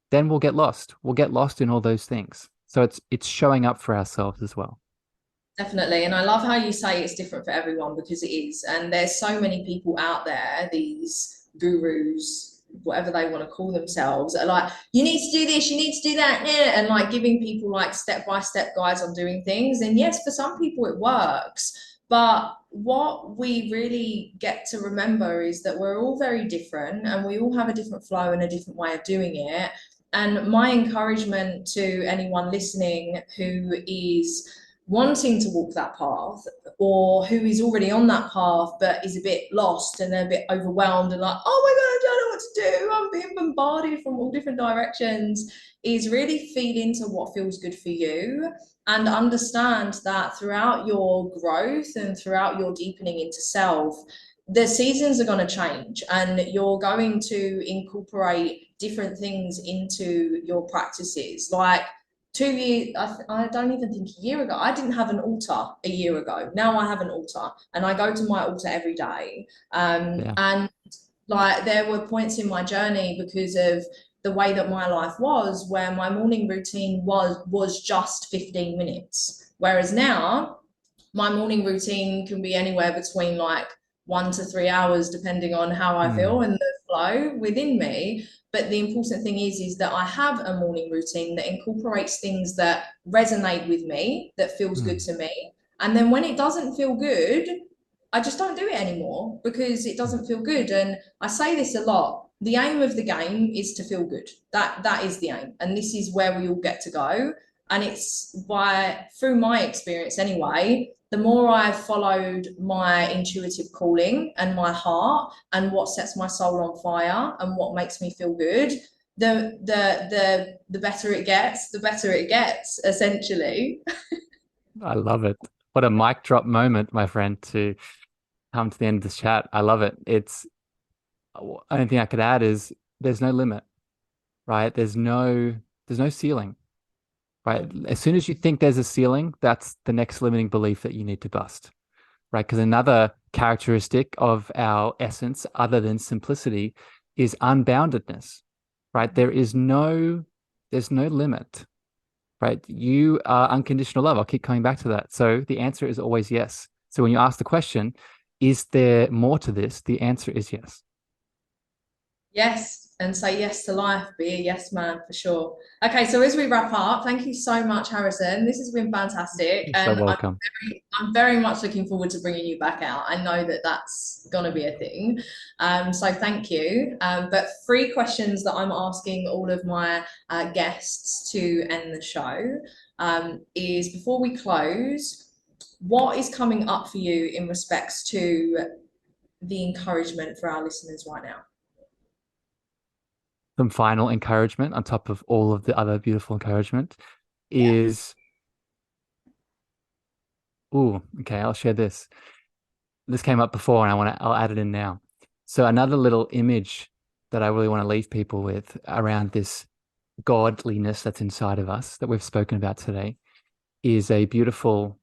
then we'll get lost. We'll get lost in all those things. So it's showing up for ourselves as well. Definitely. And I love how you say it's different for everyone because it is. And there's so many people out there, these gurus, whatever they want to call themselves, are like, you need to do this, you need to do that, yeah, and like giving people like step-by-step guides on doing things. And yes, for some people it works. But what we really get to remember is that we're all very different and we all have a different flow and a different way of doing it. And my encouragement to anyone listening who is wanting to walk that path or who is already on that path but is a bit lost and a bit overwhelmed and like, oh my god, I don't know what to do. I'm being bombarded from all different directions. Is really feed into what feels good for you and understand that throughout your growth and throughout your deepening into self, the seasons are going to change and you're going to incorporate different things into your practices. Like 2 years, I don't even think a year ago, I didn't have an altar a year ago. Now I have an altar and I go to my altar every day. Yeah. And like there were points in my journey because of the way that my life was where my morning routine was just 15 minutes. Whereas now my morning routine can be anywhere between like 1 to 3 hours, depending on how I feel Mm, and the flow within me. But the important thing is that I have a morning routine that incorporates things that resonate with me, that feels good mm, to me. And then when it doesn't feel good, I just don't do it anymore because it mm. doesn't feel good. And I say this a lot. The aim of the game is to feel good. That is the aim. And this is where we all get to go. And it's by through my experience anyway, the more I've followed my intuitive calling and my heart and what sets my soul on fire and what makes me feel good, the better it gets, the better it gets, essentially. I love it. What a mic drop moment, my friend, to come to the end of this chat. I love it. It's only thing I could add is there's no limit, right? There's no ceiling, right? As soon as you think there's a ceiling, that's the next limiting belief that you need to bust, right? Because another characteristic of our essence, other than simplicity, is unboundedness, right? There's no limit, right? You are unconditional love. I'll keep coming back to that. So the answer is always yes. So when you ask the question, is there more to this? The answer is yes. Yes, and say yes to life. Be a yes man for sure. Okay, so as we wrap up, thank you so much, Harrison. This has been fantastic, You're so and welcome. I'm very much looking forward to bringing you back out. I know that that's going to be a thing. So thank you. But three questions that I'm asking all of my guests to end the show is before we close, what is coming up for you in respects to the encouragement for our listeners right now? Some final encouragement on top of all of the other beautiful encouragement Yeah. is, oh, okay, I'll share this. This came up before and I'll add it in now. So another little image that I really want to leave people with around this godliness that's inside of us that we've spoken about today is a beautiful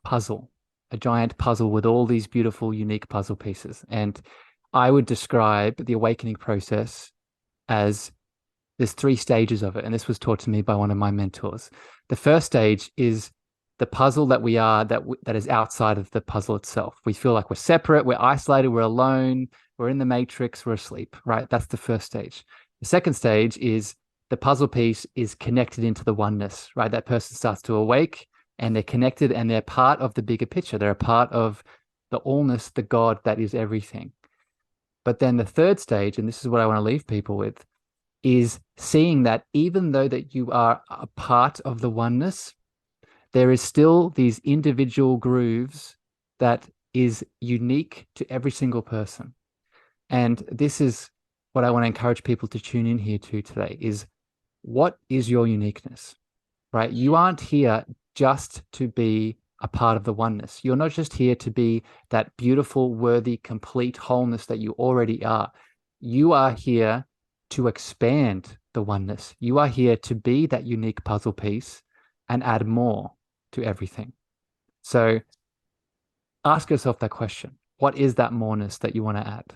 puzzle, a giant puzzle with all these beautiful, unique puzzle pieces. And I would describe the awakening process as there's three stages of it. And this was taught to me by one of my mentors. The first stage is the puzzle that we are, that is outside of the puzzle itself. We feel like we're separate, we're isolated, we're alone, we're in the matrix, we're asleep, right? That's the first stage. The second stage is the puzzle piece is connected into the oneness, right? That person starts to awake and they're connected and they're part of the bigger picture. They're a part of the allness, the God that is everything. But then the third stage, and this is what I want to leave people with, is seeing that even though that you are a part of the oneness, there is still these individual grooves that is unique to every single person. And this is what I want to encourage people to tune in here to today is what is your uniqueness, right? You aren't here just to be a part of the oneness. You're not just here to be that beautiful, worthy, complete wholeness that you already are. You are here to expand the oneness. You are here to be that unique puzzle piece and add more to everything. So ask yourself that question. What is that moreness that you want to add?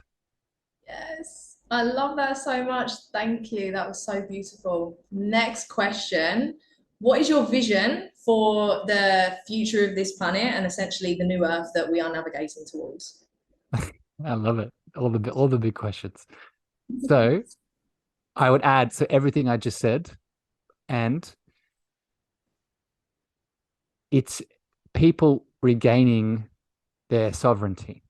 Yes, I love that so much. Thank you. That was so beautiful. Next question. What is your vision for the future of this planet and essentially the new Earth that we are navigating towards? I love it. All the big questions. So I would add, so everything I just said, and it's people regaining their sovereignty.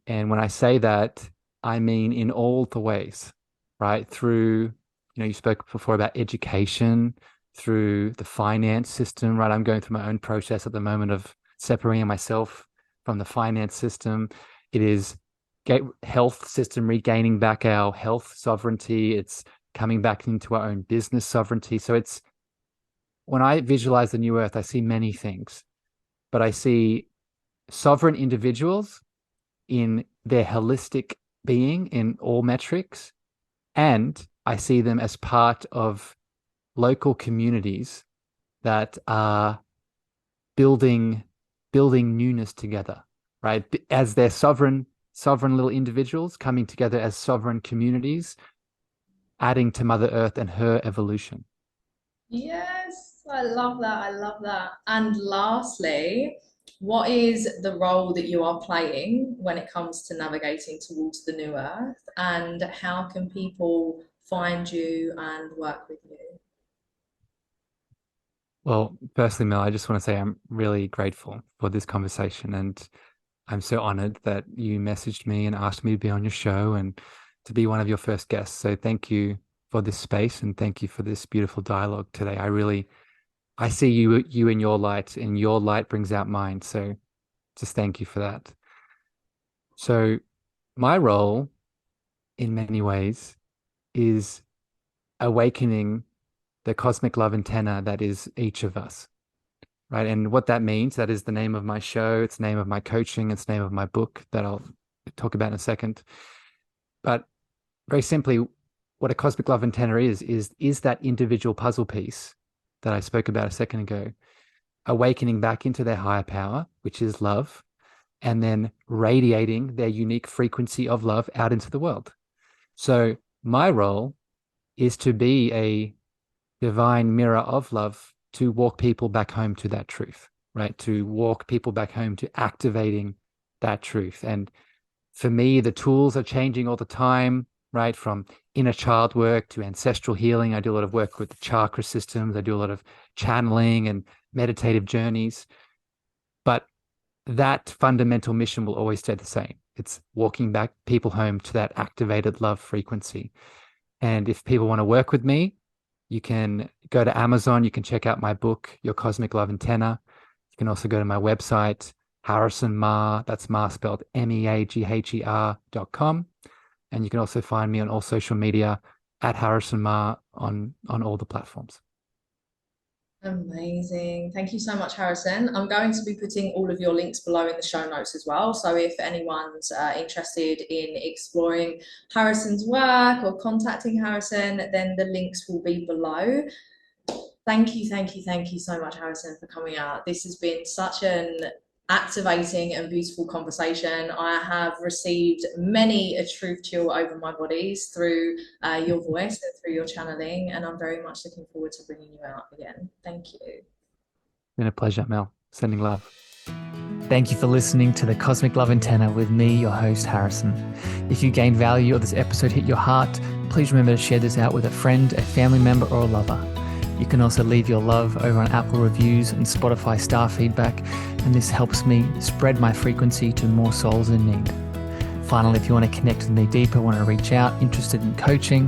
And when I say that, I mean in all the ways, right? Through, you spoke before about education, through the finance system, right? I'm going through my own process at the moment of separating myself from the finance system. It is health system regaining back our health sovereignty. It's coming back into our own business sovereignty. So it's, when I visualize the new earth, I see many things, but I see sovereign individuals in their holistic being in all metrics. And I see them as part of local communities that are building newness together, right? As their sovereign little individuals coming together as sovereign communities, adding to Mother Earth and her evolution. Yes, I love that. I love that. And lastly, what is the role that you are playing when it comes to navigating towards the new earth? And how can people find you and work with you? Well, firstly, Mel, I just want to say I'm really grateful for this conversation, and I'm so honored that you messaged me and asked me to be on your show and to be one of your first guests. So thank you for this space, and thank you for this beautiful dialogue today. I see you in your light, and your light brings out mine. So just thank you for that. So my role in many ways is awakening the cosmic love antenna that is each of us, right? And what that means, that is the name of my show, it's the name of my coaching, it's the name of my book that I'll talk about in a second. But very simply, what a cosmic love antenna is that individual puzzle piece that I spoke about a second ago, awakening back into their higher power, which is love, and then radiating their unique frequency of love out into the world. So my role is to be a divine mirror of love, to walk people back home to that truth, right? To walk people back home to activating that truth. And for me, the tools are changing all the time, right? From inner child work to ancestral healing. I do a lot of work with the chakra systems. I do a lot of channeling and meditative journeys. But that fundamental mission will always stay the same. It's walking back people home to that activated love frequency. And if people want to work with me, you can go to Amazon. You can check out my book, Your Cosmic Love Antenna. You can also go to my website, Harrison Meagher, that's Meagher spelled MEAGHER.com. And you can also find me on all social media at Harrison Meagher on all the platforms. Amazing. Thank you so much, Harrison. I'm going to be putting all of your links below in the show notes as well. So if anyone's interested in exploring Harrison's work or contacting Harrison, then the links will be below. Thank you so much, Harrison, for coming out. This has been such an activating and beautiful conversation. I have received many a truth chill over my bodies through your voice and through your channeling, and I'm very much looking forward to bringing you out again. Thank you. It's been a pleasure, Mel. Sending love. Thank you for listening to the Cosmic Love Antenna with me, your host, Harrison. If you gained value or this episode hit your heart, please remember to share this out with a friend, a family member, or a lover. You can also leave your love over on Apple reviews and Spotify star feedback, and this helps me spread my frequency to more souls in need. Finally, if you want to connect with me deeper, want to reach out, interested in coaching,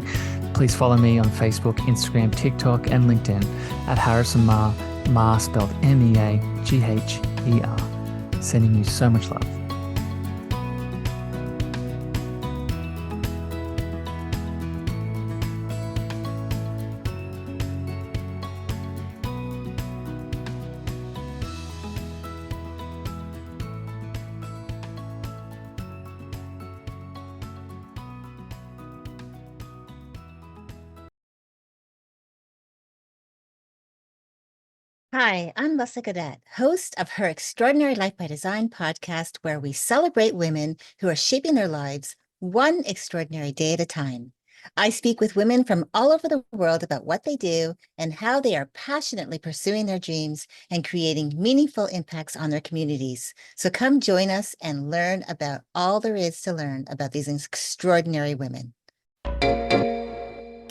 please follow me on Facebook, Instagram, TikTok, and LinkedIn at Harrison Meagher, Meagher spelled MEAGHER. Sending you so much love. Hi, I'm Lessa Cadet, host of her Extraordinary Life by Design podcast, where we celebrate women who are shaping their lives one extraordinary day at a time. I speak with women from all over the world about what they do and how they are passionately pursuing their dreams and creating meaningful impacts on their communities. So come join us and learn about all there is to learn about these extraordinary women.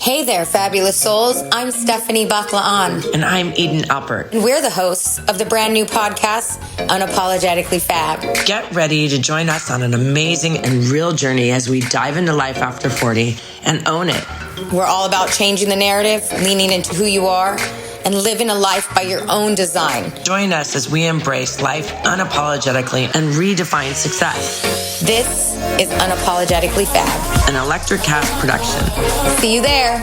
Hey there, fabulous souls. I'm Stephanie Baklaan. And I'm Eden Alpert. And we're the hosts of the brand new podcast, Unapologetically Fab. Get ready to join us on an amazing and real journey as we dive into life after 40 and own it. We're all about changing the narrative, leaning into who you are, and living a life by your own design. Join us as we embrace life unapologetically and redefine success. This is Unapologetically Fab, An Electric Cat production. See you there.